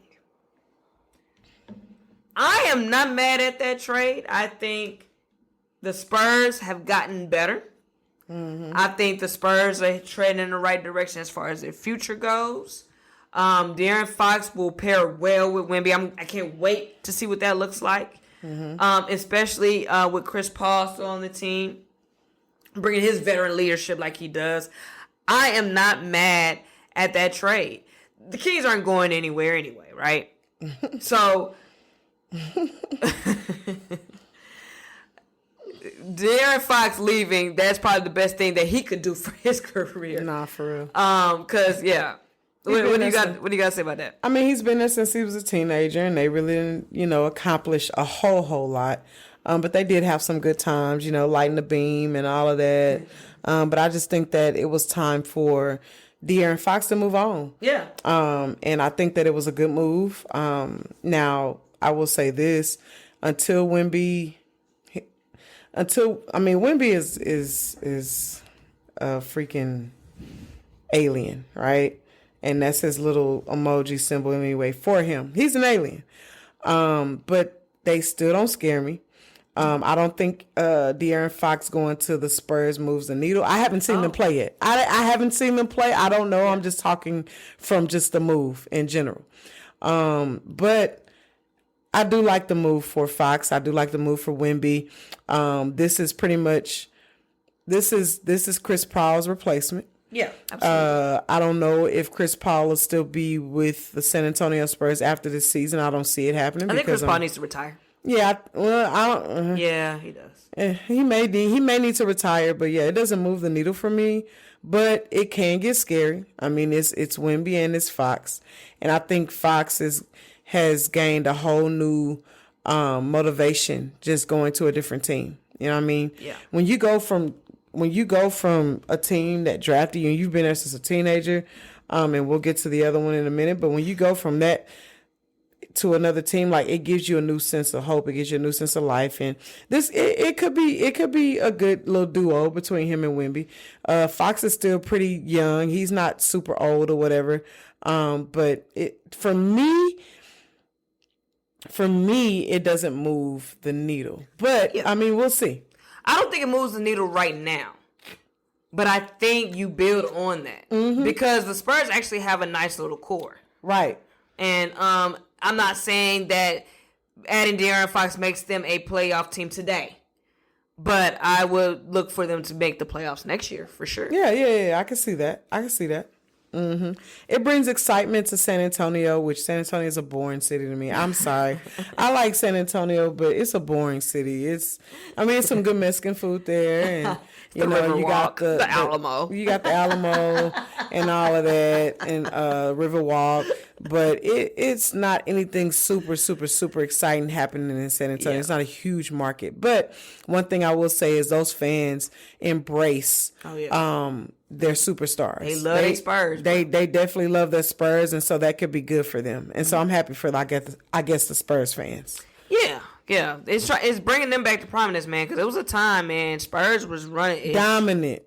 [SPEAKER 1] I am not mad at that trade. I think the Spurs have gotten better. Mm-hmm. I think the Spurs are treading in the right direction as far as their future goes. De'Aaron Fox will pair well with Wemby. I can't wait to see what that looks like. Mm-hmm. Especially with Chris Paul still on the team, bringing his veteran leadership like he does. I am not mad at that trade. The Kings aren't going anywhere anyway, right? So De'Aaron Fox leaving, that's probably the best thing that he could do for his career.
[SPEAKER 2] Nah, for real.
[SPEAKER 1] Cause yeah. What do you got to say about that?
[SPEAKER 2] I mean, he's been there since he was a teenager, and they really didn't, accomplish a whole lot. But they did have some good times, lighting the beam and all of that. But I just think that it was time for De'Aaron Fox to move on.
[SPEAKER 1] Yeah.
[SPEAKER 2] And I think that it was a good move. Now, I will say this, Wemby is a freaking alien, right? And that's his little emoji symbol anyway for him. He's an alien. But they still don't scare me. I don't think De'Aaron Fox going to the Spurs moves the needle. I haven't seen them play yet. I haven't seen them play. I don't know. I'm just talking from just the move in general. But I do like the move for Fox. I do like the move for Wemby. This is pretty much this is Chris Paul's replacement.
[SPEAKER 1] Yeah, absolutely.
[SPEAKER 2] I don't know if Chris Paul will still be with the San Antonio Spurs after this season. I don't see it happening.
[SPEAKER 1] I think Chris Paul needs to retire.
[SPEAKER 2] Yeah,
[SPEAKER 1] yeah, he does.
[SPEAKER 2] He may need to retire, but yeah, it doesn't move the needle for me. But it can get scary. I mean, it's Wemby and it's Fox, and I think Fox has gained a whole new motivation just going to a different team. You know what I mean?
[SPEAKER 1] Yeah.
[SPEAKER 2] When you go from a team that drafted you and you've been there since a teenager, and we'll get to the other one in a minute, but when you go from that to another team, like, it gives you a new sense of hope, it gives you a new sense of life, and it could be a good little duo between him and Wemby. Fox is still pretty young; he's not super old or whatever. But for me, it doesn't move the needle. But yeah. I mean, we'll see.
[SPEAKER 1] I don't think it moves the needle right now, but I think you build on that because the Spurs actually have a nice little core,
[SPEAKER 2] right?
[SPEAKER 1] And I'm not saying that adding De'Aaron Fox makes them a playoff team today, but I would look for them to make the playoffs next year for sure.
[SPEAKER 2] Yeah. I can see that. Mm-hmm. It brings excitement to San Antonio, which San Antonio is a boring city to me. I'm sorry. I like San Antonio, but it's a boring city. It's some good Mexican food there, and you got the Alamo. You got the Alamo and all of that, and Riverwalk. But it's not anything super, super, super exciting happening in San Antonio. Yeah. It's not a huge market. But one thing I will say is those fans embrace their superstars. They love their Spurs. They definitely love their Spurs, and so that could be good for them. And so I'm happy for I guess the Spurs fans.
[SPEAKER 1] Yeah. It's bringing them back to prominence, man, because it was a time, man, Spurs was running
[SPEAKER 2] dominant.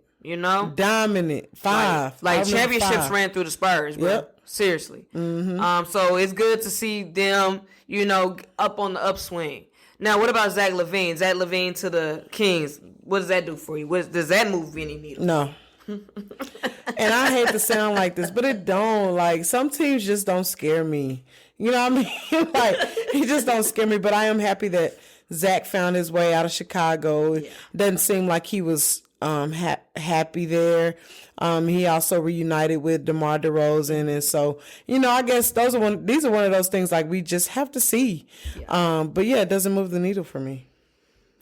[SPEAKER 1] Dominant.
[SPEAKER 2] Five.
[SPEAKER 1] Like championships ran through the Spurs, bro. Yep. Seriously. Mm-hmm. So it's good to see them, up on the upswing. Now, what about Zach LaVine? Zach LaVine to the Kings. What does that do for you? Does that move any needle?
[SPEAKER 2] No. And I hate to sound like this, but it don't. Like, some teams just don't scare me. You know what I mean? Like, he just don't scare me. But I am happy that Zach found his way out of Chicago. Yeah. It doesn't seem like he was happy there. He also reunited with DeMar DeRozan, and so I guess these are one of those things like we just have to see. Yeah. But yeah, it doesn't move the needle for me.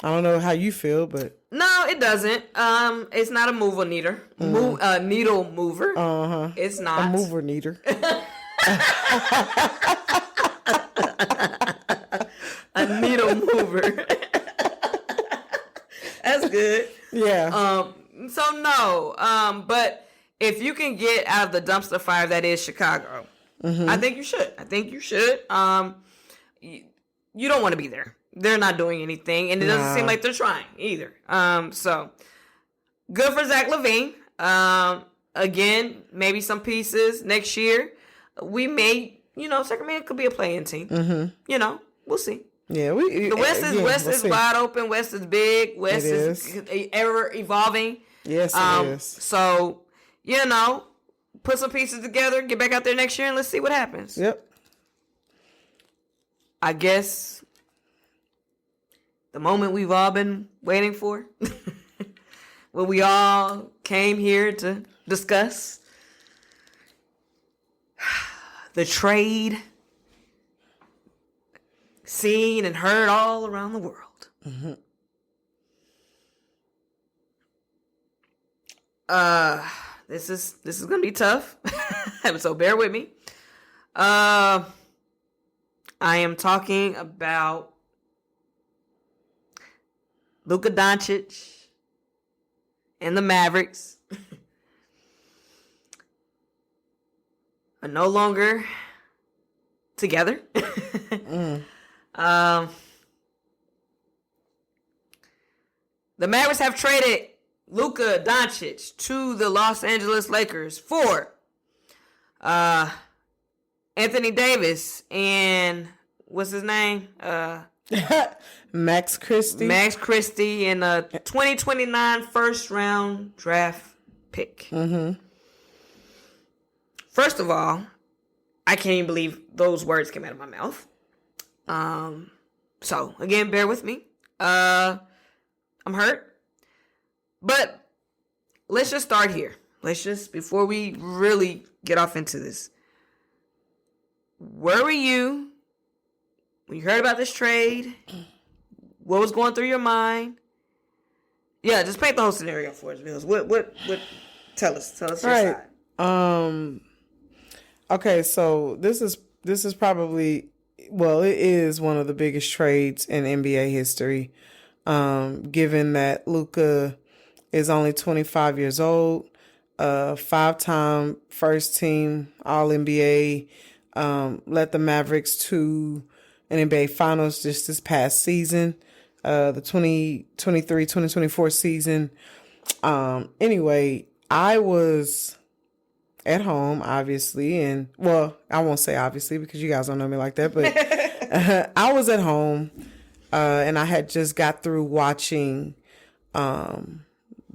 [SPEAKER 2] I don't know how you feel, but
[SPEAKER 1] no, it doesn't. It's not a mover needle. Needle mover. It's not
[SPEAKER 2] a mover needle.
[SPEAKER 1] A needle mover. That's good.
[SPEAKER 2] Yeah.
[SPEAKER 1] So no. But if you can get out of the dumpster fire that is Chicago, I think you should. You don't want to be there. They're not doing anything, and it doesn't seem like they're trying either. So good for Zach LaVine. Again, maybe some pieces next year. We may, Sacramento could be a play-in team. We'll see.
[SPEAKER 2] Yeah,
[SPEAKER 1] the West is wide open. West is big. West is ever evolving.
[SPEAKER 2] Yes, it is.
[SPEAKER 1] So put some pieces together, get back out there next year, and let's see what happens.
[SPEAKER 2] Yep.
[SPEAKER 1] I guess the moment we've all been waiting for, what we all came here to discuss, the trade seen and heard all around the world. This is gonna be tough. So bear with me. I am talking about Luka Doncic and the Mavericks are no longer together. The Mavericks have traded Luka Doncic to the Los Angeles Lakers for Anthony Davis and what's his name?
[SPEAKER 2] Max Christie.
[SPEAKER 1] Max Christie and a 2029 first round draft pick. First of all, I can't even believe those words came out of my mouth. So again, bear with me. I'm hurt. But let's just start here. Before we really get off into this. Where were you when you heard about this trade? What was going through your mind? Yeah, just paint the whole scenario for us, Mills. What tell us your side.
[SPEAKER 2] Okay, so this is probably, well, it is one of the biggest trades in NBA history. Given that Luka is only 25 years old, 5-time first team All-NBA, led the Mavericks to an NBA Finals just this past season, the 2023-2024 season. Anyway, I was at home, obviously, and, well, I won't say obviously because you guys don't know me like that, but I was at home, and I had just got through watching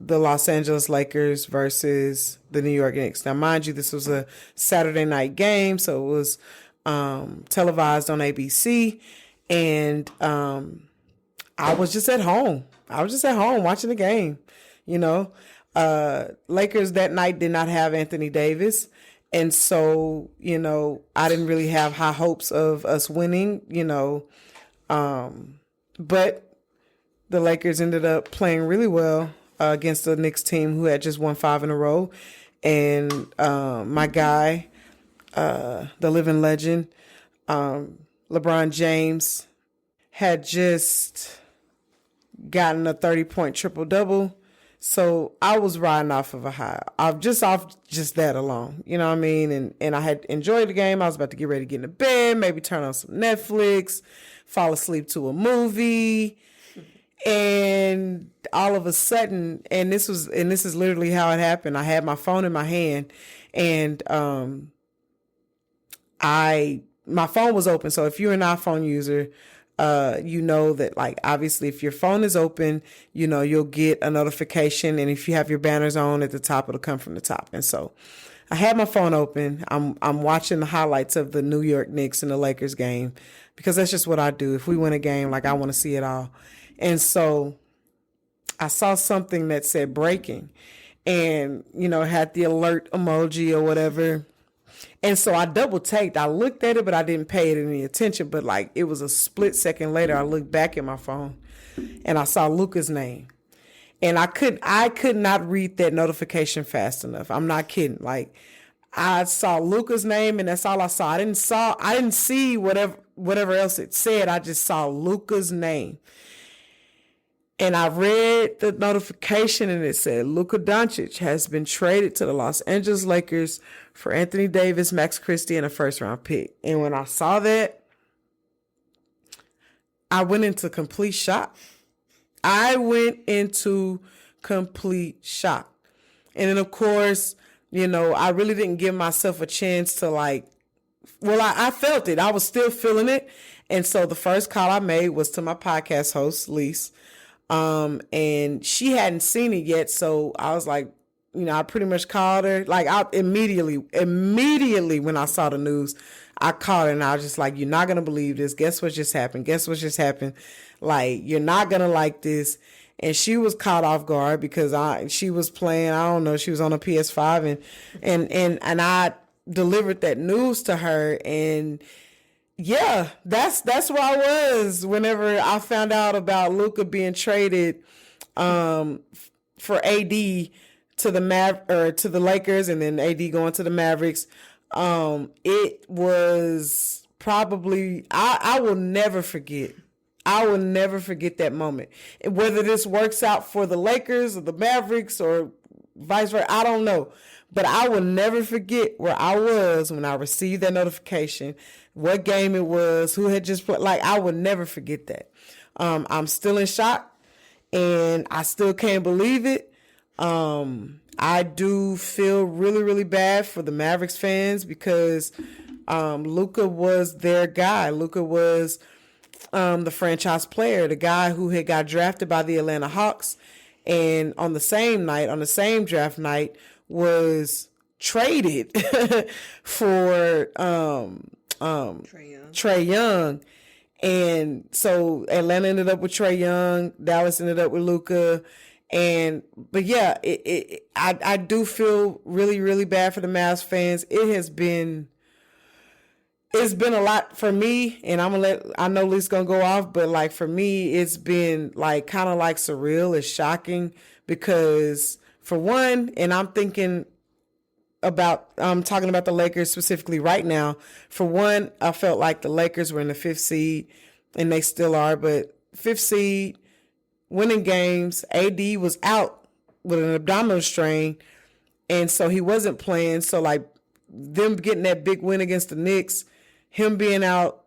[SPEAKER 2] the Los Angeles Lakers versus the New York Knicks. Now, mind you, this was a Saturday night game, so it was televised on ABC, and I was just at home. Watching the game, Lakers that night did not have Anthony Davis, and so, I didn't really have high hopes of us winning, but the Lakers ended up playing really well against the Knicks team who had just won 5 in a row. And my guy, the living legend, LeBron James, had just gotten a 30-point triple-double. So I was riding off of a high. Off just that alone. You know what I mean? And I had enjoyed the game. I was about to get ready to get into bed, maybe turn on some Netflix, fall asleep to a movie. And all of a sudden, and this is literally how it happened. I had my phone in my hand, and my phone was open. So if you're an iPhone user, you know that, like, obviously if your phone is open, you'll get a notification, and if you have your banners on at the top, it'll come from the top. And so I had my phone open. I'm watching the highlights of the New York Knicks and the Lakers game, because that's just what I do. If we win a game, like, I want to see it all. And so I saw something that said breaking, and, it had the alert emoji or whatever. And so I double taked. I looked at it, but I didn't pay it any attention. But like it was a split second later, I looked back at my phone and I saw Luka's name. And I could not read that notification fast enough. I'm not kidding. Like I saw Luka's name and that's all I saw. I didn't see whatever else it said. I just saw Luka's name. And I read the notification and it said, Luka Doncic has been traded to the Los Angeles Lakers for Anthony Davis, Max Christie, and a first-round pick. And when I saw that, I went into complete shock. And then, of course, you know, I really didn't give myself a chance to I felt it. I was still feeling it. And so the first call I made was to my podcast host, Lise. And she hadn't seen it yet. So I was like, you know, I pretty much called her. Like I immediately when I saw the news, I called her and I was just like, you're not going to believe this. Guess what just happened? Like, you're not going to like this. And she was caught off guard because she was playing, I don't know, she was on a PS5 and I delivered that news to her. And yeah, that's where I was whenever I found out about Luka being traded for AD to the Lakers and then AD going to the Mavericks. It was probably I will never forget. I will never forget that moment. And whether this works out for the Lakers or the Mavericks or vice versa, I don't know. But I will never forget where I was when I received that notification, what game it was, who had just played. Like, I will never forget that. I'm still in shock, and I still can't believe it. I do feel really, really bad for the Mavericks fans because Luka was their guy. Luka was the franchise player, the guy who had got drafted by the Atlanta Hawks, and on the same draft night, was traded for Trae Young. And so Atlanta ended up with Trae Young, Dallas ended up with Luka. But yeah, I do feel really, really bad for the Mavs fans. It's been a lot for me, and I know Lee's gonna go off, but like for me, it's been like kind of like surreal. It's shocking because for one, and I'm talking about the Lakers specifically right now. For one, I felt like the Lakers were in the 5th seed, and they still are, but 5th seed, winning games. AD was out with an abdominal strain, and so he wasn't playing. So like them getting that big win against the Knicks, him being out,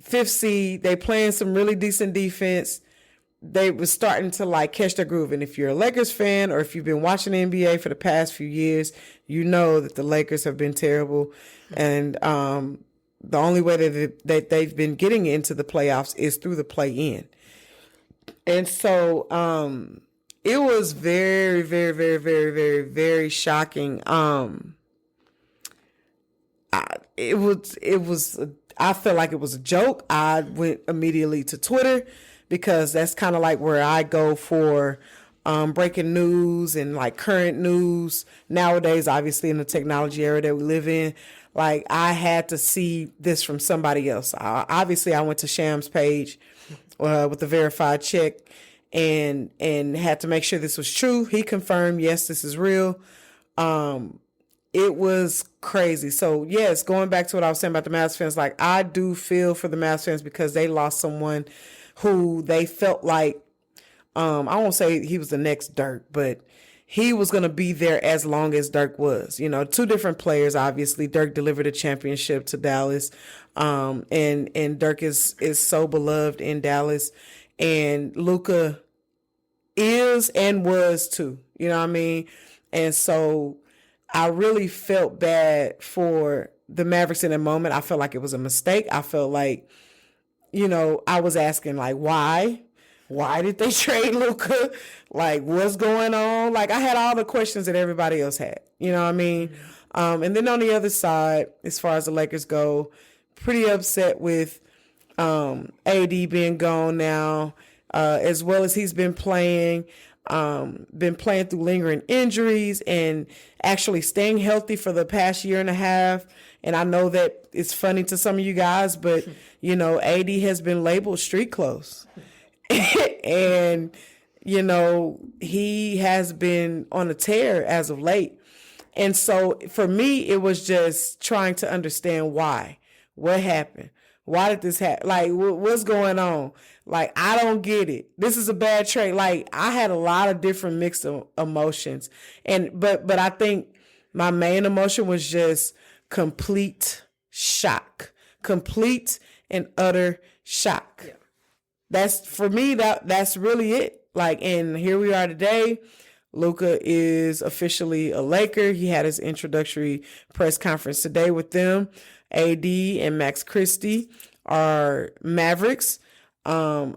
[SPEAKER 2] 5th seed, they playing some really decent defense. They were starting to like catch their groove. And if you're a Lakers fan or if you've been watching the NBA for the past few years, you know that the Lakers have been terrible. And the only way that they've been getting into the playoffs is through the play-in. And so it was very, very, very, very, very, very shocking. I felt like it was a joke. I went immediately to Twitter because that's kind of like where I go for breaking news and like current news nowadays, obviously in the technology era that we live in. Like I had to see this from somebody else. Obviously I went to Sham's page with the verified check and had to make sure this was true. He confirmed, yes, this is real. It was crazy. So yes, going back to what I was saying about the Mavs fans, like I do feel for the Mavs fans because they lost someone who they felt like, I won't say he was the next Dirk, but he was going to be there as long as Dirk was. You know, two different players, obviously. Dirk delivered a championship to Dallas, and Dirk is so beloved in Dallas, and Luka is and was too. You know what I mean? And so I really felt bad for the Mavericks in that moment. I felt like it was a mistake. I felt like, you know, I was asking like, why? Why did they trade Luka? Like, what's going on? Like, I had all the questions that everybody else had. You know what I mean? And then on the other side, as far as the Lakers go, pretty upset with AD being gone now, as well as he's been playing. been playing through lingering injuries and actually staying healthy for the past year and a half. And I know that it's funny to some of you guys, but, you know, AD has been labeled street clothes. And, you know, he has been on a tear as of late. And so for me, it was just trying to understand why. What happened? Why did this happen? Like, what's going on? Like, I don't get it. This is a bad trade. Like, I had a lot of different mixed emotions. But I think my main emotion was just complete shock. Complete and utter shock. Yeah. That's, for me, that's really it. Like, and here we are today. Luka is officially a Laker. He had his introductory press conference today with them. AD and Max Christie are Mavericks. I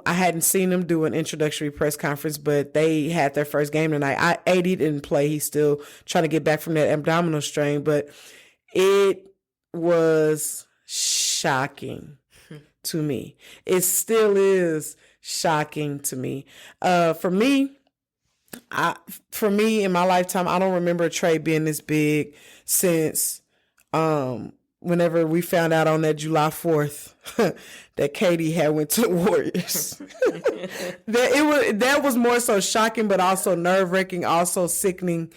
[SPEAKER 2] hadn't seen them do an introductory press conference, but they had their first game tonight. AD didn't play. He's still trying to get back from that abdominal strain, but it was shocking to me. It still is shocking to me. For me, in my lifetime, I don't remember a trade being this big since whenever we found out on that July 4th that Katie had went to the Warriors. that was more so shocking, but also nerve-wracking, also sickening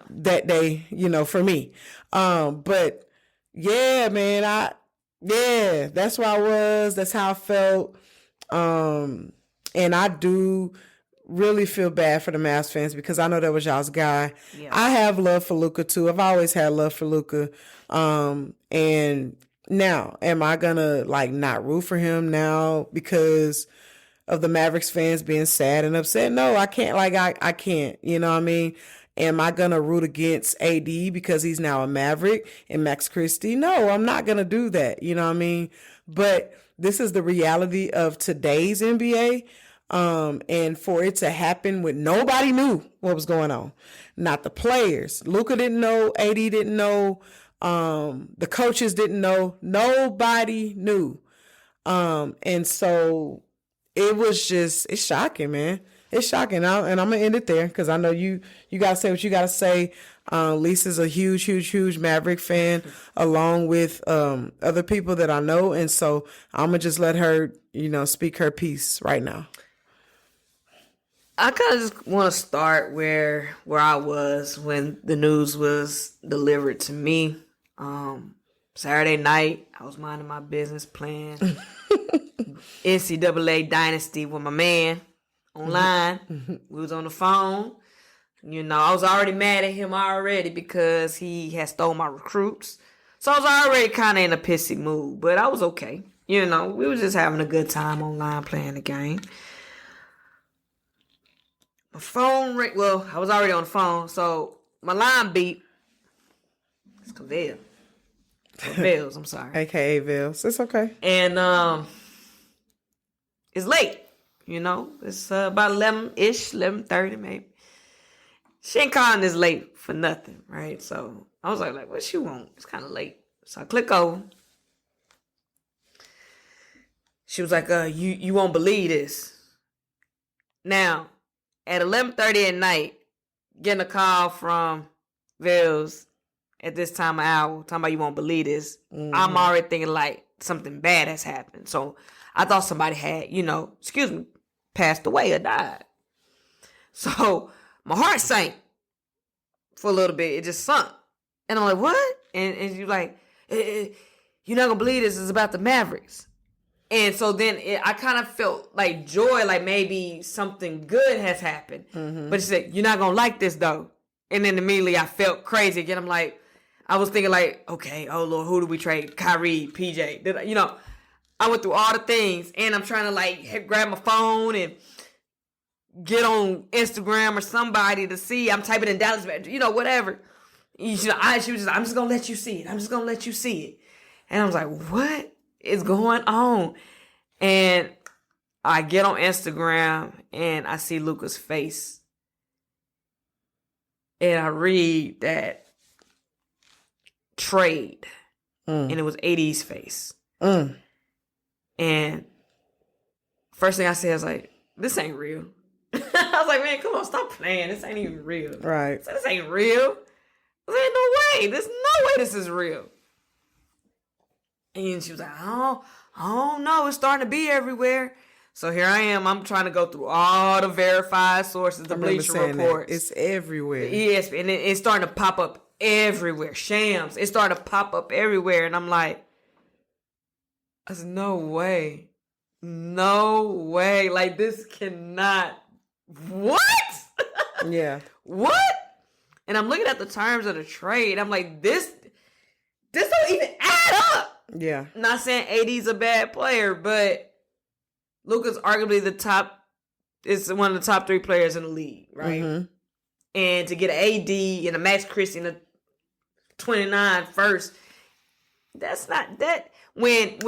[SPEAKER 2] that day, you know, for me. But yeah, man, that's where I was. That's how I felt. And I do really feel bad for the Mavs fans because I know that was y'all's guy. Yeah. I have love for Luka too. I've always had love for Luka. And now, am I gonna like not root for him now because of the Mavericks fans being sad and upset? No, I can't. Like I can't. You know what I mean? Am I gonna root against AD because he's now a Maverick and Max Christie? No, I'm not gonna do that. You know what I mean? But this is the reality of today's NBA. And for it to happen when nobody knew what was going on, not the players. Luka didn't know, AD didn't know, the coaches didn't know, nobody knew. And so it's shocking, man. It's shocking. And I'm going to end it there because I know you got to say what you got to say. Lisa's a huge Maverick fan along with other people that I know. And so I'm going to just let her, you know, speak her piece right now.
[SPEAKER 1] I kind of just want to start where I was when the news was delivered to me. Saturday night, I was minding my business playing NCAA Dynasty with my man online. Mm-hmm. We was on the phone. You know, I was already mad at him already because he had stole my recruits. So I was already kind of in a pissy mood, but I was okay. You know, we were just having a good time online playing the game. My phone ring. Well, I was already on the phone, so my line beat. It's Cavell. Vales, I'm sorry.
[SPEAKER 2] AKA Vales. It's okay.
[SPEAKER 1] And it's late. You know, it's about 11-ish, 11:30 maybe. She ain't calling this late for nothing, right? So I was like, what she want? It's kind of late. So I click over. She was like, you won't believe this. Now, at 11:30 at night, getting a call from Vils at this time of hour, talking about you won't believe this. Mm-hmm. I'm already thinking like something bad has happened. So I thought somebody had, passed away or died. So my heart sank for a little bit. It just sunk. And I'm like, what? And you're like, you're not going to believe this is about the Mavericks. And so then I kind of felt like joy, like maybe something good has happened. Mm-hmm. But she said, you're not going to like this though. And then immediately I felt crazy again. I'm like, I was thinking like, okay, oh Lord, who do we trade? Kyrie, PJ. I went through all the things and I'm trying to like grab my phone and get on Instagram or somebody to see. I'm typing in Dallas, whatever. She was just, I'm just going to let you see it. I'm just going to let you see it. And I was like, what is going on? And I get on Instagram and I see Luka's face. And I read that trade. And it was AD's face. And first thing I said, I was like, this ain't real. I was like, man, come on, stop playing. This ain't even real.
[SPEAKER 2] Right.
[SPEAKER 1] So this ain't real. There ain't no way. There's no way this is real. And she was like, I don't know. It's starting to be everywhere. So here I am. I'm trying to go through all the verified sources, the Bleacher Reports.
[SPEAKER 2] It's everywhere.
[SPEAKER 1] Yes, and it's starting to pop up everywhere. Shams. It's starting to pop up everywhere. And I'm like, there's no way. No way. Like, this cannot. What?
[SPEAKER 2] Yeah.
[SPEAKER 1] What? And I'm looking at the terms of the trade. I'm like, this don't even add up.
[SPEAKER 2] Yeah.
[SPEAKER 1] Not saying AD's a bad player, but Luka's arguably is one of the top 3 players in the league, right? Mm-hmm. And to get an AD and a Max Christie and a 29 first, that's not that. When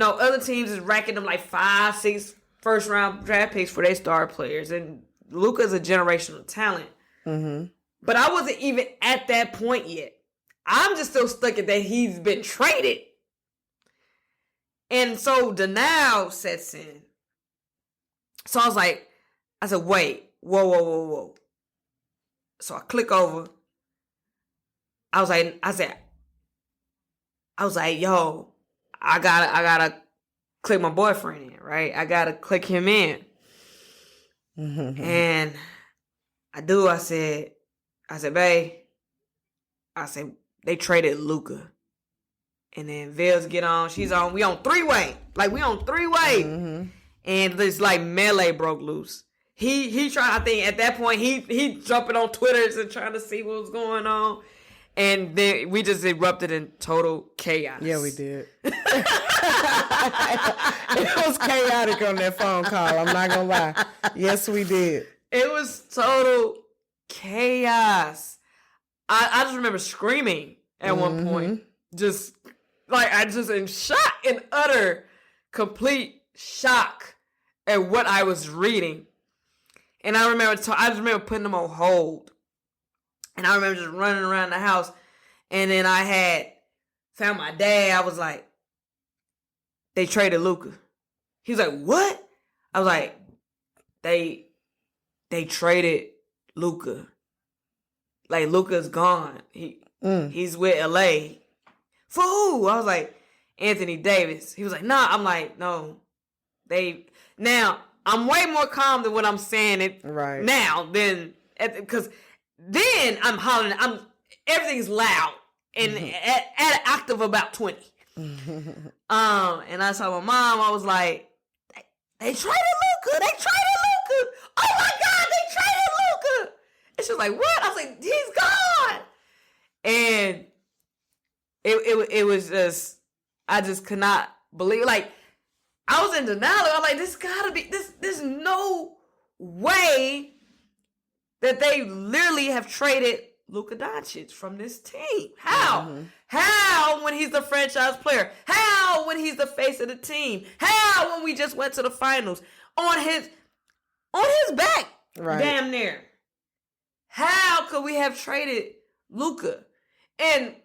[SPEAKER 1] other teams is racking them like 5, 6 first round draft picks for their star players, and Luka's a generational talent. Mm-hmm. But I wasn't even at that point yet. I'm just still stuck at that he's been traded. And so denial sets in. So I said, wait, whoa. So I click over. I was like, yo, I gotta click my boyfriend in, right? I gotta click him in. Mm-hmm. And I do. I said, babe, they traded Luka. And then Vels get on. She's on. We on 3-way. Like, we on 3-way. Mm-hmm. And this, like, melee broke loose. He tried, I think, at that point, he jumping on Twitter and trying to see what was going on. And then we just erupted in total chaos.
[SPEAKER 2] Yeah, we did. It was chaotic on that phone call. I'm not going to lie. Yes, we did.
[SPEAKER 1] It was total chaos. I just remember screaming at one point. Just, like, I just in shock, in utter, complete shock at what I was reading. And I just remember putting them on hold. And I remember just running around the house. And then I had found my dad. I was like, they traded Luka. He was like, what? I was like, they traded Luka. Like, Luka's gone. He's with LA. For who? I was like, Anthony Davis. He was like, nah. I'm like, no. Now, I'm way more calm than what I'm saying it right now because then I'm hollering. Everything's loud and at an octave about 20. And I saw my mom. I was like, they traded Luka. They traded Luka. Oh my God, they traded Luka. And she was like, what? I was like, he's gone. And it was just, I just could not believe. Like, I was in denial. I was like, this gotta be, there's no way that they literally have traded Luka Doncic from this team. How? Mm-hmm. How when he's the franchise player? How when he's the face of the team? How when we just went to the finals? On his back, right. Damn near. How could we have traded Luka? And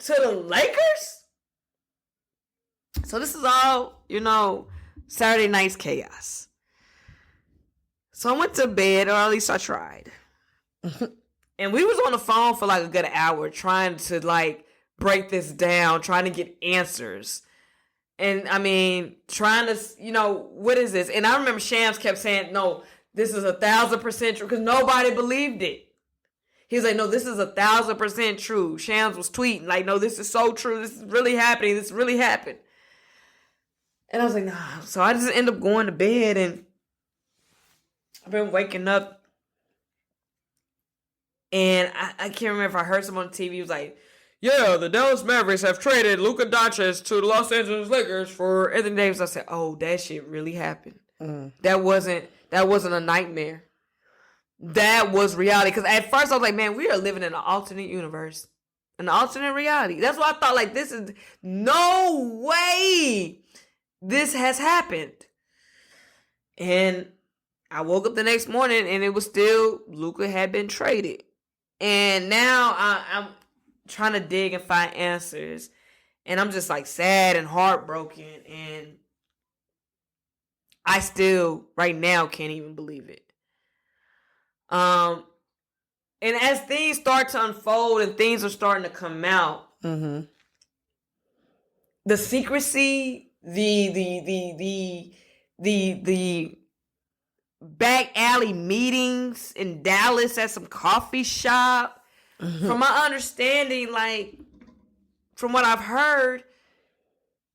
[SPEAKER 1] to the Lakers? So this is all, Saturday night's chaos. So I went to bed, or at least I tried. And we was on the phone for like a good hour trying to like break this down, trying to get answers. And I mean, trying to, what is this? And I remember Shams kept saying, no, this is 1,000% true, because nobody believed it. He was like, no, this is 1,000% true. Shams was tweeting like, no, this is so true. This is really happening. This really happened. And I was like, nah. So I just end up going to bed, and I've been waking up. And I can't remember if I heard someone on TV who was like, yeah, the Dallas Mavericks have traded Luka Doncic to the Los Angeles Lakers for Anthony Davis. I said, oh, that shit really happened. That wasn't a nightmare. That was reality. Because at first I was like, man, we are living in an alternate universe. An alternate reality. That's why I thought, like, this is no way this has happened. And I woke up the next morning and it was still Luka had been traded. And now I'm trying to dig and find answers. And I'm just like sad and heartbroken. And I still, right now, can't even believe it. And as things start to unfold and things are starting to come out,
[SPEAKER 2] mm-hmm.
[SPEAKER 1] the secrecy, the back alley meetings in Dallas at some coffee shop. Mm-hmm. From my understanding, like from what I've heard,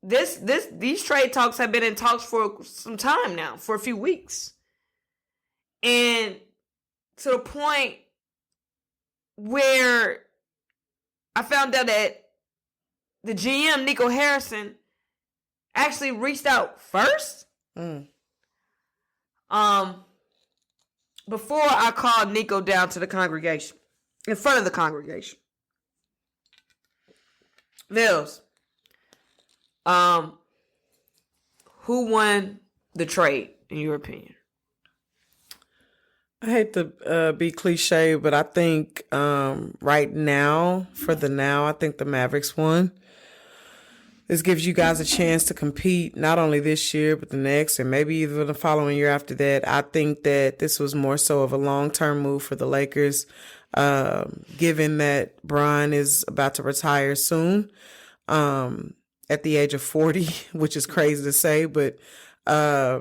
[SPEAKER 1] these trade talks have been in talks for some time now, for a few weeks, and to the point where I found out that the GM Nico Harrison actually reached out first. Before I called Nico down to the congregation, in front of the congregation. Mills, who won the trade, in your opinion?
[SPEAKER 2] I hate to be cliche, but I think right now, I think the Mavericks won. This gives you guys a chance to compete not only this year, but the next, and maybe even the following year after that. I think that this was more so of a long-term move for the Lakers, given that Bron is about to retire soon at the age of 40, which is crazy to say, but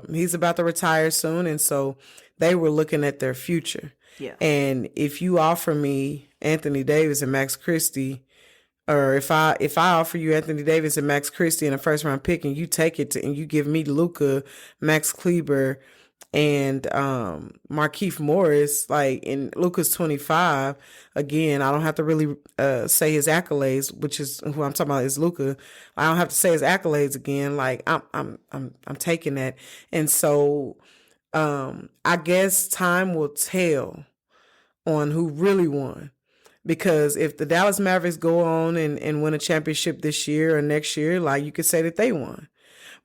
[SPEAKER 2] he's about to retire soon, and so they were looking at their future.
[SPEAKER 1] Yeah.
[SPEAKER 2] And if you offer me Anthony Davis and Max Christie, or if I offer you Anthony Davis and Max Christie in a first round pick, and you take it and you give me Luka, Max Kleber, and Markieff Morris, like, and Luka's 25. Again, I don't have to really say his accolades, which is who I'm talking about is Luka. I don't have to say his accolades again. Like I'm taking that, and so I guess time will tell on who really won. Because if the Dallas Mavericks go on and win a championship this year or next year, like, you could say that they won.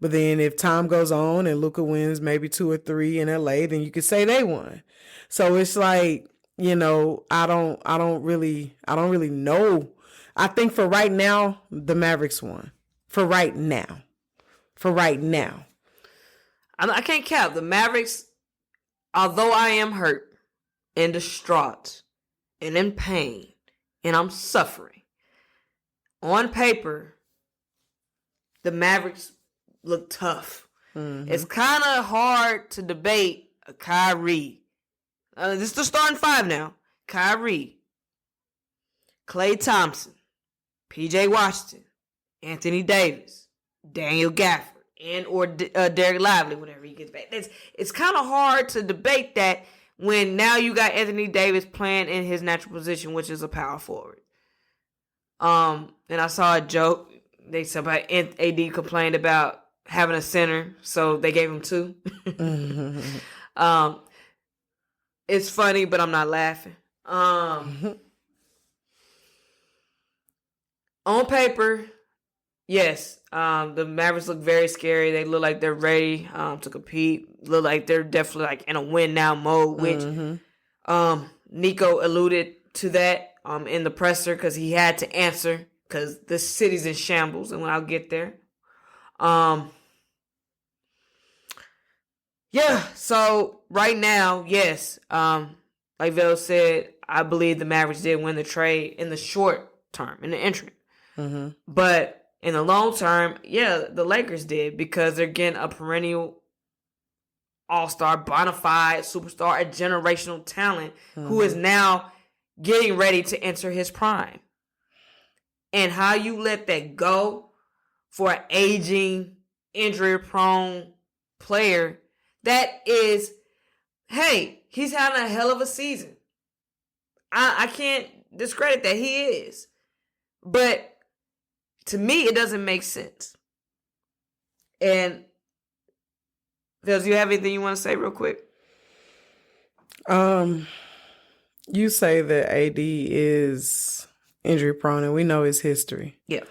[SPEAKER 2] But then if time goes on and Luka wins maybe 2 or 3 in LA, then you could say they won. So it's like, you know, I don't really know. I think for right now, the Mavericks won. For right now.
[SPEAKER 1] I can't cap. The Mavericks, although I am hurt and distraught and in pain, and I'm suffering, on paper, the Mavericks look tough. Mm-hmm. It's kind of hard to debate a Kyrie. This is the starting 5 now. Kyrie, Klay Thompson, PJ Washington, Anthony Davis, Daniel Gafford, and or Derek Lively whenever he gets back. It's kind of hard to debate that when now you got Anthony Davis playing in his natural position, which is a power forward. And I saw a joke. They said about AD complained about having a center, so they gave him 2. Mm-hmm. It's funny, but I'm not laughing. On paper, yes, the Mavericks look very scary. They look like they're ready to compete. Look like they're definitely like in a win now mode, which Nico alluded to that in the presser because he had to answer because the city's in shambles, and when I'll get there. Yeah, so right now, yes, like Vel said, I believe the Mavericks did win the trade in the short term, in the interim. Mm-hmm. But in the long term, yeah, the Lakers did because they're getting a perennial all-star, bona fide superstar, a generational talent who is now getting ready to enter his prime. And how you let that go for an aging, injury-prone player that is, hey, he's having a hell of a season. I can't discredit that he is. But to me, it doesn't make sense. And Phil, do you have anything you want to say real quick?
[SPEAKER 2] You say that AD is injury prone, and we know his history.
[SPEAKER 1] Yeah.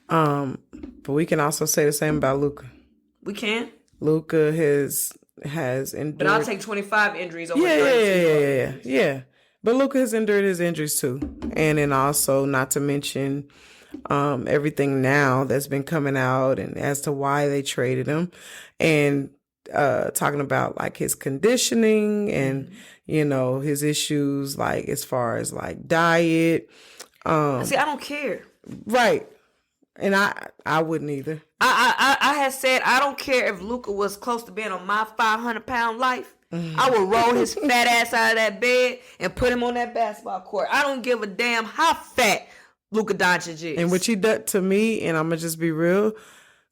[SPEAKER 2] But we can also say the same about Luka.
[SPEAKER 1] We can.
[SPEAKER 2] Luka has endured.
[SPEAKER 1] But I'll take 25 injuries over 32.
[SPEAKER 2] Yeah. But Luka has endured his injuries too, and then also not to mention everything now that's been coming out and as to why they traded him, and talking about like his conditioning and his issues like as far as like diet.
[SPEAKER 1] See, I don't care.
[SPEAKER 2] Right. And I wouldn't either.
[SPEAKER 1] I had said I don't care if Luka was close to being on my 500-pound life. I would roll his fat ass out of that bed and put him on that basketball court. I don't give a damn how fat Luka Doncic is.
[SPEAKER 2] And what he did to me, and I'm gonna just be real,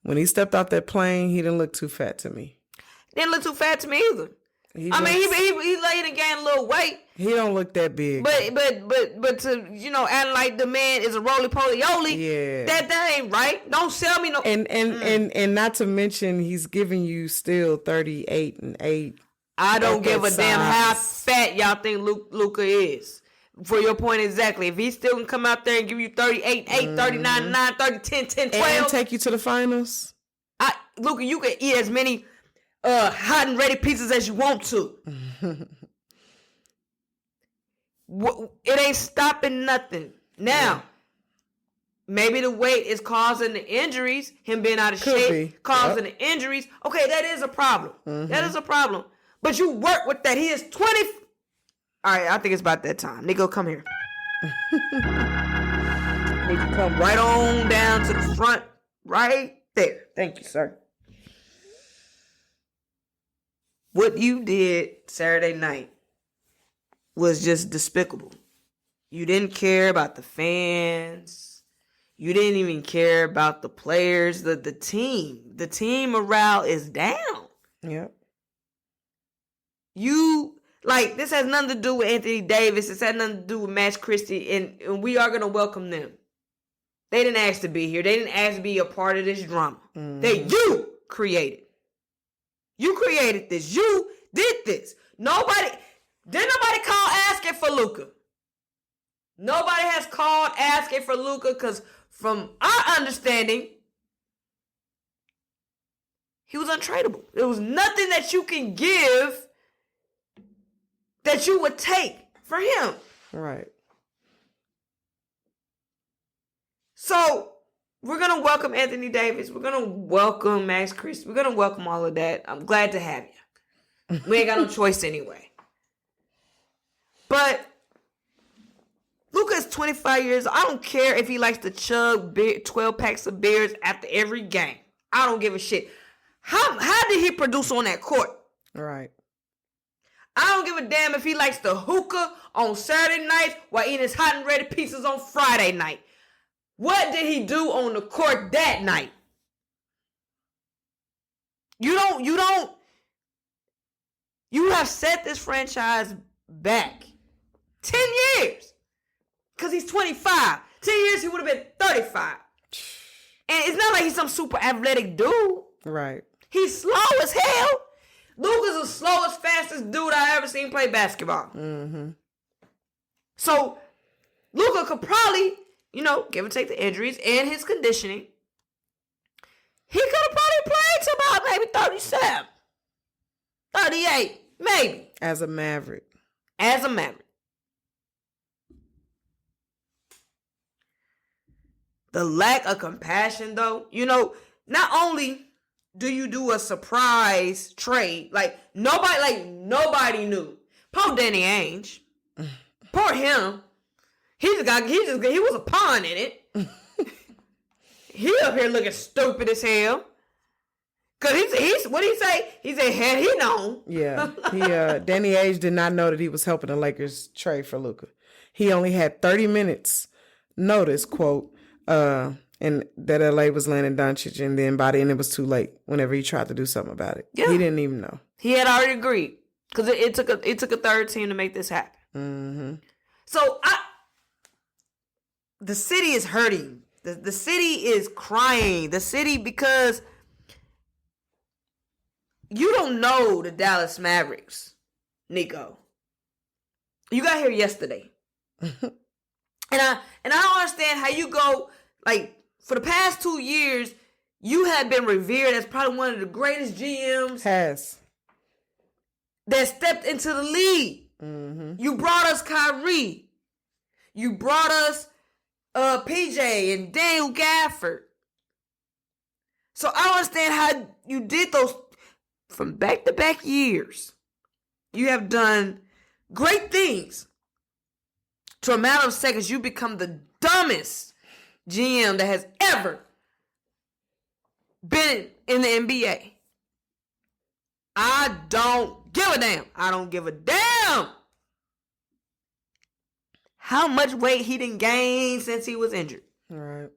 [SPEAKER 2] when he stepped off that plane, he didn't look too fat to me.
[SPEAKER 1] Didn't look too fat to me either. He laid and gained a little weight.
[SPEAKER 2] He don't look that big.
[SPEAKER 1] But to acting like the man is a roly poly oly.
[SPEAKER 2] Yeah.
[SPEAKER 1] That ain't right. Don't sell me no.
[SPEAKER 2] And not to mention he's giving you still 38 and 8.
[SPEAKER 1] I don't give a damn how fat y'all think Luka is. For your point exactly. If he still can come out there and give you 38, 8, 39, 9, 30, 10, 10, 12.
[SPEAKER 2] And take you to the finals.
[SPEAKER 1] Luka, you can eat as many hot and ready pizzas as you want to. It ain't stopping nothing. Now, maybe the weight is causing the injuries, him being out of shape, causing the injuries. Okay, that is a problem. That is a problem. But you work with that. He is 20. All right, I think it's about that time. Nico, come here. Need to come right on down to the front. Right there. Thank you, sir. What you did Saturday night was just despicable. You didn't care about the fans. You didn't even care about the players, the team. The team morale is down.
[SPEAKER 2] Yep.
[SPEAKER 1] This has nothing to do with Anthony Davis. This has nothing to do with Max Christie, and we are going to welcome them. They didn't ask to be here. They didn't ask to be a part of this drama that you created. You created this. You did this. Nobody call asking for Luka. Nobody has called asking for Luka because from our understanding, he was untradeable. There was nothing that you can give that you would take for him.
[SPEAKER 2] Right. So we're going to welcome Anthony Davis. We're going to welcome Max Christie. We're going to welcome all of that. I'm glad to have you. We ain't got no choice anyway. But Luka is 25 years old. I don't care if he likes to chug 12 packs of beers after every game. I don't give a shit. How did he produce on that court? Right. I don't give a damn if he likes to hookah on Saturday nights while eating his hot and ready pizzas on Friday night. What did he do on the court that night? You have set this franchise back 10 years. Because he's 25. 10 years, he would have been 35. And it's not like he's some super athletic dude. Right. He's slow as hell. Luka's the slowest, fastest dude I ever seen play basketball. Mm-hmm. So, Luka could probably, give or take the injuries and his conditioning, he could have probably played to about maybe 37, 38, maybe. As a Maverick. The lack of compassion, though, not only do you do a surprise trade, nobody knew. Poor Danny Ainge. Poor him. He was a pawn in it. He up here looking stupid as hell. Cause he's what did he say? He said, had he known. Yeah. Danny Ainge did not know that he was helping the Lakers trade for Luka. He only had 30 minutes notice, quote, and that LA was landing Doncic, and then by the end it was too late whenever he tried to do something about it. Yeah. He didn't even know. He had already agreed. Because it took a third team to make this happen. Mm-hmm. So the city is hurting. The city is crying. The city, because you don't know the Dallas Mavericks, Nico. You got here yesterday. And I don't understand how you go, for the past 2 years, you have been revered as probably one of the greatest GMs that stepped into the league. Mm-hmm. You brought us Kyrie. You brought us PJ and Daniel Gafford. So I don't understand how you did those.
[SPEAKER 1] from back-to-back years, you have done great things. To a matter of seconds, you become the dumbest GM that has ever been in the NBA. I don't give a damn. I don't give a damn how much weight he didn't gain since he was injured.
[SPEAKER 2] All right.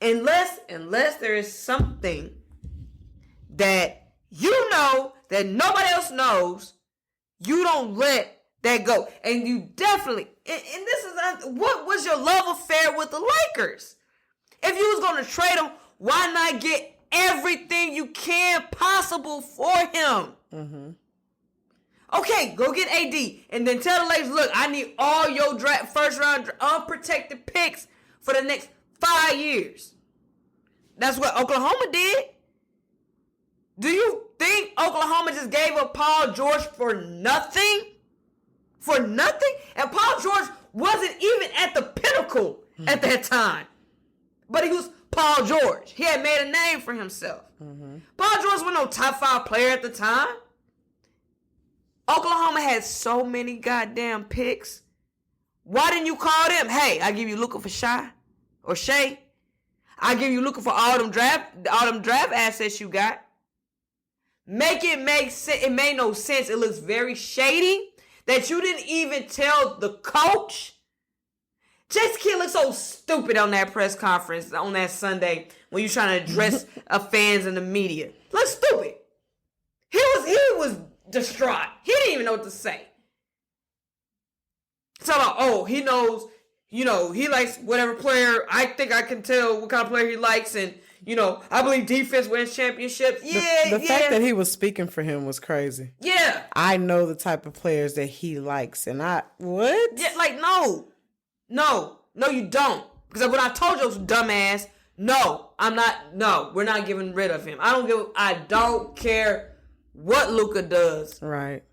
[SPEAKER 1] Unless there is something that you know that nobody else knows, you don't let that go. And you definitely, and this is, what was your love affair with the Lakers? If you was going to trade him, why not get everything you can possible for him? Mm-hmm. Okay, go get AD. And then tell the Lakers, look, I need all your first round unprotected picks for the next 5 years. That's what Oklahoma did. Do you think Oklahoma just gave up Paul George for nothing? For nothing? And Paul George wasn't even at the pinnacle at that time. But he was Paul George. He had made a name for himself. Mm-hmm. Paul George was no top 5 player at the time. Oklahoma had so many goddamn picks. Why didn't you call them? Hey, I give you Luka for Shy or Shea. I give you Luka for all them draft assets you got. Make sense. It made no sense. It looks very shady that you didn't even tell the coach. Jason Kidd looked so stupid on that press conference on that Sunday when you trying to address fans and the media. Look stupid. He was distraught. He didn't even know what to say. So, he knows, he likes whatever player. I think I can tell what kind of player he likes. And, I believe defense wins championships. Yeah,
[SPEAKER 2] the fact that he was speaking for him was crazy.
[SPEAKER 1] Yeah.
[SPEAKER 2] I know the type of players that he likes. And what?
[SPEAKER 1] Yeah, No, you don't. Because when I told you, dumbass, we're not getting rid of him. I don't care what Luka does.
[SPEAKER 2] Right.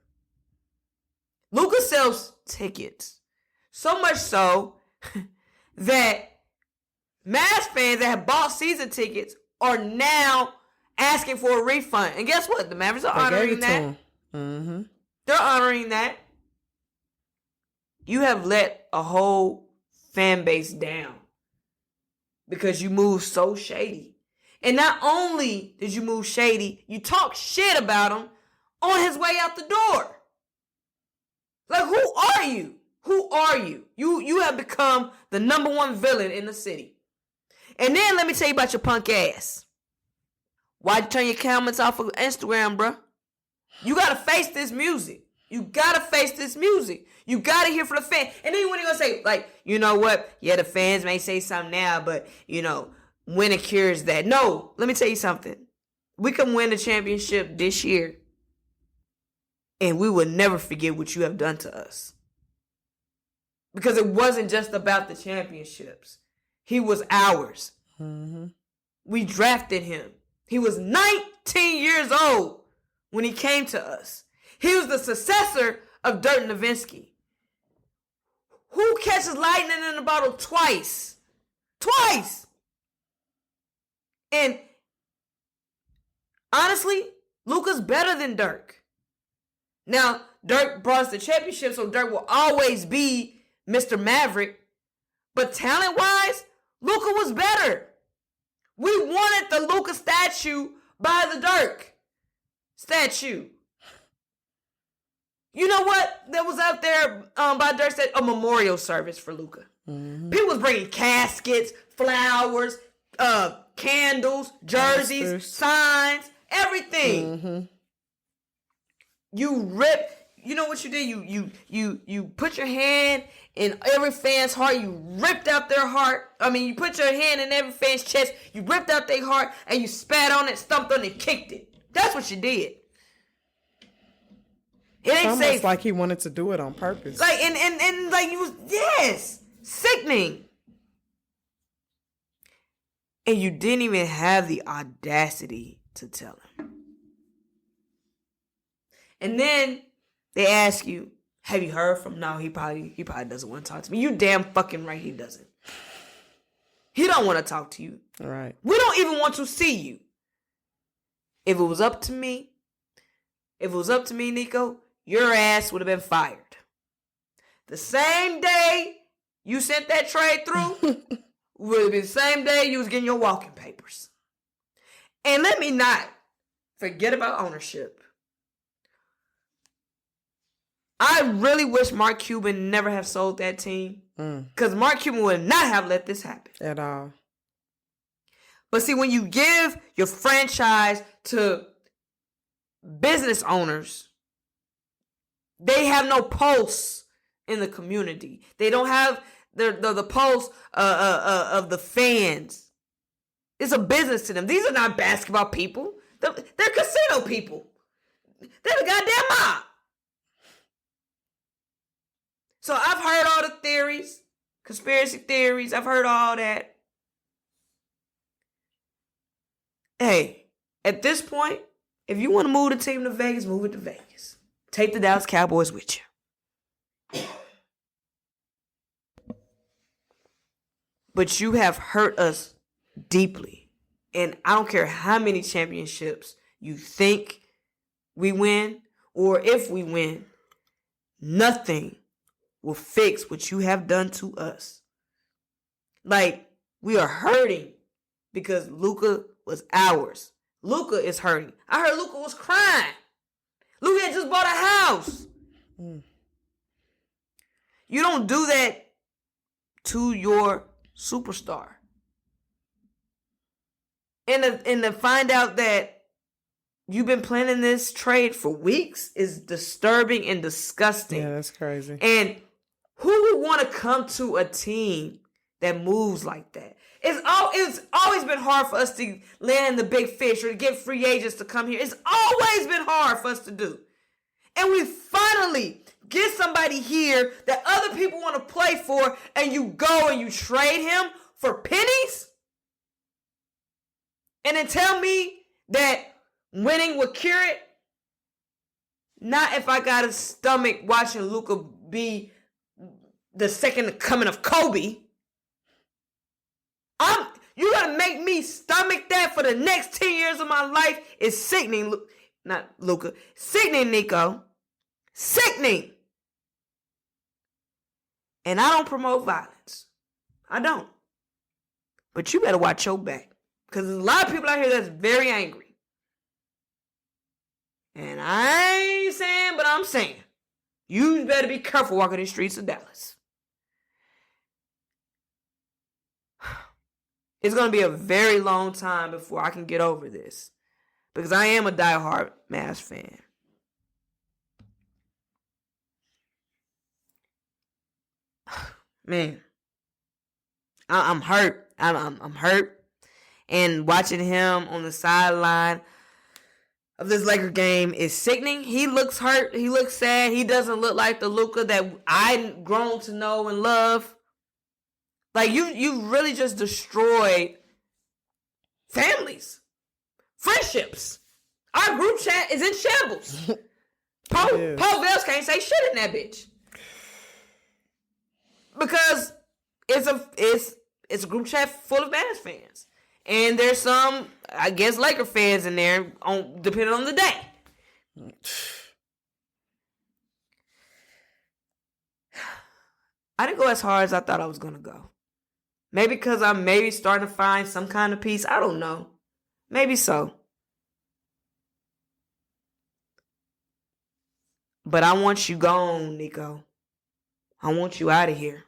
[SPEAKER 1] Luka sells tickets. So much so that Mavs fans that have bought season tickets are now asking for a refund. And guess what? The Mavericks are honoring that. Mm-hmm. They're honoring that. You have let a whole fan base down because you moved so shady. And not only did you move shady, you talk shit about him on his way out the door. Like, who are you? Who are you? You have become the number one villain in the city. And then let me tell you about your punk ass. Why'd you turn your comments off of Instagram, bro? You gotta face this music. You gotta face this music. You gotta hear from the fans. And then when you gonna say, like, you know what? Yeah, the fans may say something now, but, when it cures that. No, let me tell you something. We can win the championship this year, and we will never forget what you have done to us. Because it wasn't just about the championships. He was ours. Mm-hmm. We drafted him. He was 19 years old when he came to us. He was the successor of Dirk Nowitzki. Who catches lightning in a bottle twice? Twice! And honestly, Luka's better than Dirk. Now, Dirk brought us the championship, so Dirk will always be Mr. Maverick. But talent-wise, Luka was better. We wanted the Luka statue by the Dirk statue. You know what? That was out there by Dirk said a memorial service for Luka. Mm-hmm. People was bringing caskets, flowers, candles, jerseys, Oscars, signs, everything. Mm-hmm. You ripped. You know what you did? You put your hand in every fan's heart. You ripped out their heart. You put your hand in every fan's chest. You ripped out their heart and you spat on it, stumped on it, and kicked it. That's what you did. It ain't
[SPEAKER 2] almost
[SPEAKER 1] safe.
[SPEAKER 2] Like he wanted to do it on purpose.
[SPEAKER 1] Like and like you was sickening. And you didn't even have the audacity to tell him. And then they ask you, have you heard from? No, he probably doesn't want to talk to me. You damn fucking right he doesn't. He don't want to talk to you.
[SPEAKER 2] Right.
[SPEAKER 1] We don't even want to see you. If it was up to me, Nico, your ass would have been fired. The same day you sent that trade through would be the same day you was getting your walking papers. And let me not forget about ownership. I really wish Mark Cuban never have sold that team. Because Mark Cuban would not have let this happen.
[SPEAKER 2] At all.
[SPEAKER 1] But see, when you give your franchise to business owners, they have no pulse in the community. They don't have the pulse of the fans. It's a business to them. These are not basketball people. They're casino people. They're the goddamn mob. So I've heard all the theories, conspiracy theories. I've heard all that. Hey, at this point, if you want to move the team to Vegas, move it to Vegas. Take the Dallas Cowboys with you. But you have hurt us deeply. And I don't care how many championships you think we win or if we win, nothing will fix what you have done to us. Like, we are hurting because Luka was ours. Luka is hurting. I heard Luka was crying. Luka had just bought a house. You don't do that to your superstar. And to find out that you've been planning this trade for weeks is disturbing and disgusting.
[SPEAKER 2] Yeah, that's crazy.
[SPEAKER 1] And who would want to come to a team that moves like that? It's always been hard for us to land the big fish or to get free agents to come here. It's always been hard for us to do. And we finally get somebody here that other people want to play for, and you go and you trade him for pennies? And then tell me that winning will cure it? Not if I got a stomach watching Luka be the second coming of Kobe. You gotta make me stomach that for the next 10 years of my life. It's sickening. Not Luka. Sickening, Nico. Sickening. And I don't promote violence. I don't. But you better watch your back. Because there's a lot of people out here that's very angry. And I ain't saying, but I'm saying. You better be careful walking the streets of Dallas. It's going to be a very long time before I can get over this. Because I am a diehard Mavs fan. Man. I'm hurt. I'm hurt. And watching him on the sideline of this Laker game is sickening. He looks hurt. He looks sad. He doesn't look like the Luka that I've grown to know and love. Like, you really just destroyed families, friendships. Our group chat is in shambles. Paul Vels can't say shit in that bitch. Because it's a group chat full of Mavs fans. And there's some, I guess, Laker fans in there, depending on the day. I didn't go as hard as I thought I was going to go. Maybe because I'm starting to find some kind of peace. I don't know. Maybe so. But I want you gone, Nico. I want you out of here.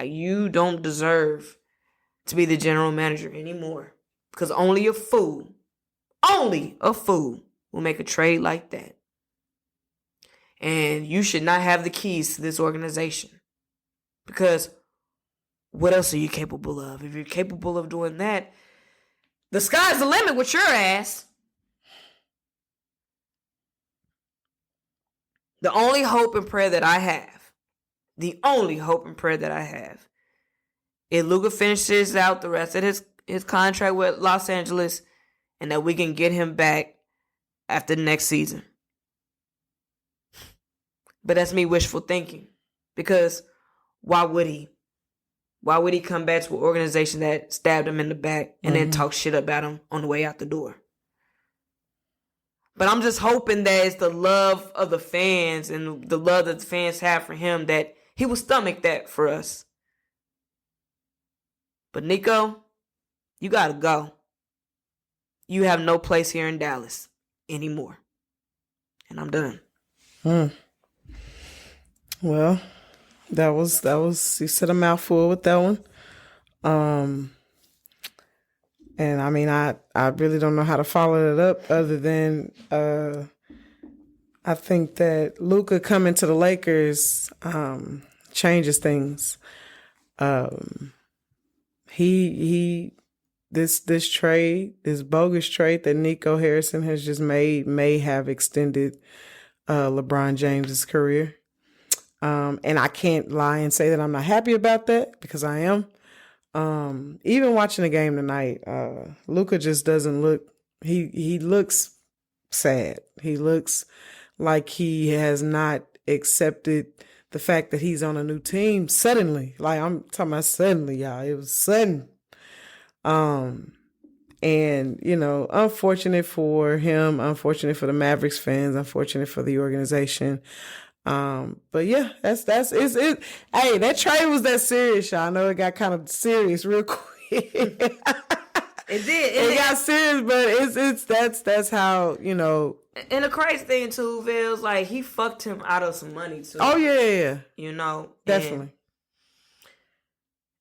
[SPEAKER 1] You don't deserve to be the general manager anymore. Because only a fool will make a trade like that. And you should not have the keys to this organization. Because what else are you capable of? If you're capable of doing that, the sky's the limit with your ass. The only hope and prayer that I have, is Luka finishes out the rest of his contract with Los Angeles and that we can get him back after next season. But that's me wishful thinking. Because why would he? Why would he come back to an organization that stabbed him in the back and then talk shit about him on the way out the door? But I'm just hoping that it's the love of the fans and the love that the fans have for him that he will stomach that for us. But Nico, you gotta go. You have no place here in Dallas anymore. And I'm done.
[SPEAKER 2] Well, that was you said a mouthful with that one. And I mean, I really don't know how to follow it up other than I think that Luka coming to the Lakers changes things. This trade, this bogus trade that Nico Harrison has just made may have extended LeBron James's career. And I can't lie and say that I'm not happy about that because I am. Even watching the game tonight, Luka just doesn't look, he looks sad. He looks like he has not accepted the fact that he's on a new team suddenly. Like, I'm talking about suddenly, y'all. It was sudden. And, you know, unfortunate for him, unfortunate for the Mavericks fans, unfortunate for the organization. But yeah, that's it. Hey, that trade was that serious, y'all. I know it got kind of serious real quick.
[SPEAKER 1] It did.
[SPEAKER 2] It got serious, but that's how, you know.
[SPEAKER 1] And the crazy thing too, Vils, like he fucked him out of some money too.
[SPEAKER 2] Oh yeah.
[SPEAKER 1] You know,
[SPEAKER 2] definitely.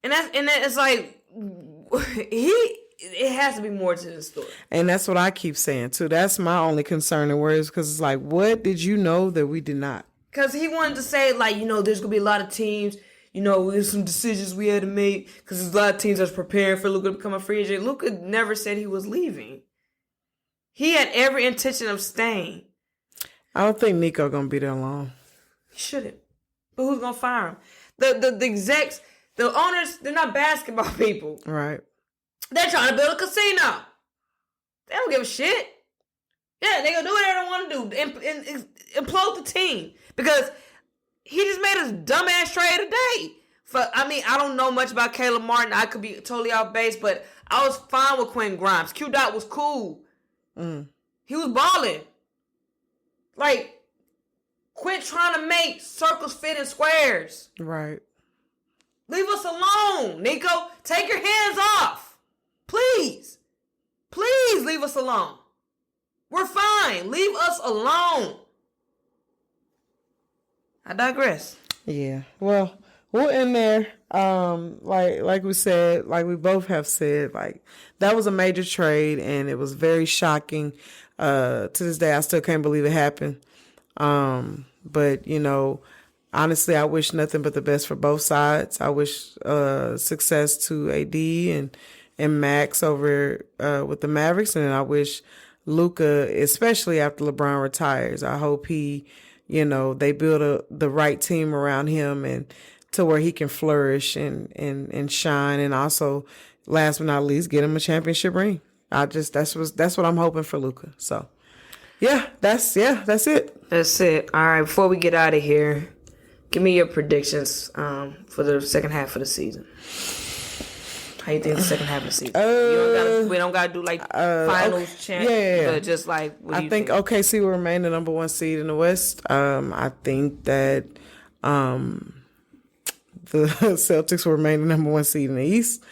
[SPEAKER 1] And it's like it has to be more to the story.
[SPEAKER 2] And that's what I keep saying too. That's my only concern in words because it's like, what did you know that we did not?
[SPEAKER 1] Because he wanted to say, like, you know, there's going to be a lot of teams, you know, there's some decisions we had to make because there's a lot of teams that's preparing for Luka to become a free agent. Luka never said he was leaving. He had every intention of staying.
[SPEAKER 2] I don't think Nico going to be there long.
[SPEAKER 1] He shouldn't. But who's going to fire him? The execs, the owners, they're not basketball people.
[SPEAKER 2] Right.
[SPEAKER 1] They're trying to build a casino. They don't give a shit. Yeah, they're going to do whatever they want to do and implode the team. Because he just made a dumbass trade today. I don't know much about Caleb Martin. I could be totally off base, but I was fine with Quentin Grimes. Q-Dot was cool. He was balling. Like, quit trying to make circles fit in squares.
[SPEAKER 2] Right.
[SPEAKER 1] Leave us alone, Nico. Take your hands off. Please. Please leave us alone. We're fine. Leave us alone. I digress.
[SPEAKER 2] Yeah. Well, we'll end there. Like we said, like we both have said, like that was a major trade and it was very shocking. To this day, I still can't believe it happened. But you know, honestly, I wish nothing but the best for both sides. I wish success to AD and Max over with the Mavericks, and I wish Luka, especially after LeBron retires, I hope he, you know, they build the right team around him and to where he can flourish and shine, and also, last but not least, get him a championship ring. That's what I'm hoping for Luka. So, that's it.
[SPEAKER 1] That's it. All right. Before we get out of here, give me your predictions for the second half of the season. How you think the second half of the season? We don't gotta do like finals champ.
[SPEAKER 2] Yeah.
[SPEAKER 1] But just like, what do you think?
[SPEAKER 2] OKC will remain the number one seed in the West. I think that the Celtics will remain the number one seed in the East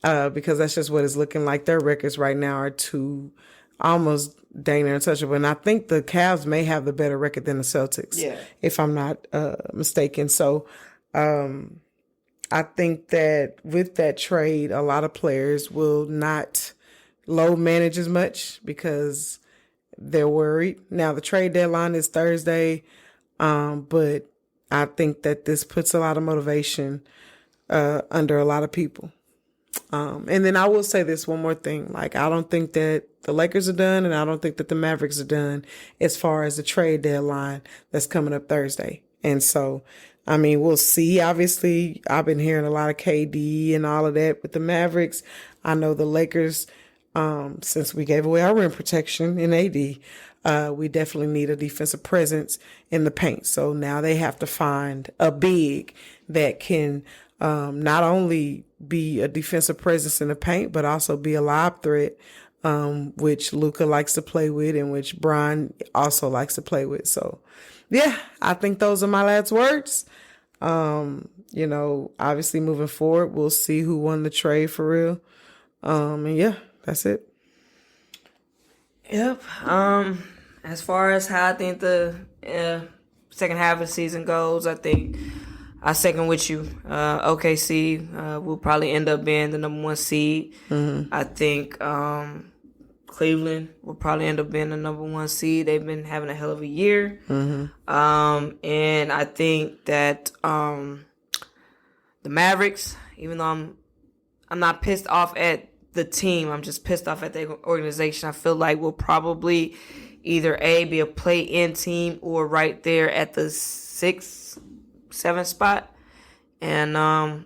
[SPEAKER 2] because that's just what it's looking like. Their records right now are two almost dang near untouchable, and I think the Cavs may have the better record than the Celtics.
[SPEAKER 1] Yeah,
[SPEAKER 2] if I'm not mistaken. So. I think that with that trade, a lot of players will not load manage as much because they're worried. Now, the trade deadline is Thursday, but I think that this puts a lot of motivation under a lot of people. And then I will say this one more thing. Like, I don't think that the Lakers are done, and I don't think that the Mavericks are done as far as the trade deadline that's coming up Thursday. And so, I mean, we'll see. Obviously, I've been hearing a lot of KD and all of that with the Mavericks. I know the Lakers, since we gave away our rim protection in AD, we definitely need a defensive presence in the paint. So now they have to find a big that can not only be a defensive presence in the paint, but also be a lob threat which Luka likes to play with and which Bron also likes to play with. So, yeah, I think those are my last words. Obviously moving forward, we'll see who won the trade for real. And yeah, that's it.
[SPEAKER 1] Yep. As far as how I think the second half of the season goes, I think I second with you. OKC will probably end up being the number 1 seed. Mm-hmm. I think Cleveland will probably end up being the number 1 seed. They've been having a hell of a year. Mm-hmm. And I think that the Mavericks, even though I'm not pissed off at the team, I'm just pissed off at the organization. I feel like we'll probably either be a play-in team or right there at the 6th, 7th spot. And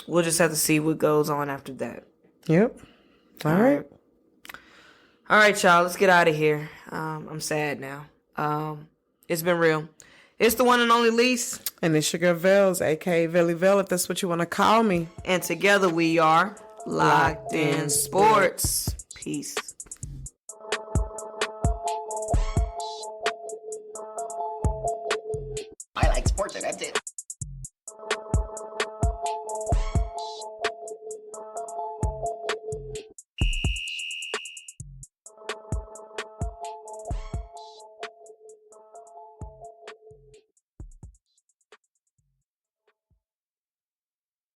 [SPEAKER 1] we'll just have to see what goes on after that.
[SPEAKER 2] Yep. All right.
[SPEAKER 1] All right, y'all. Let's get out of here. I'm sad now. It's been real. It's the one and only Lise.
[SPEAKER 2] And it's your girl Vels, a.k.a. Velly Vel, if that's what you want to call me.
[SPEAKER 1] And together we are Locked in Sports. Peace.
[SPEAKER 3] I like sports and that's it.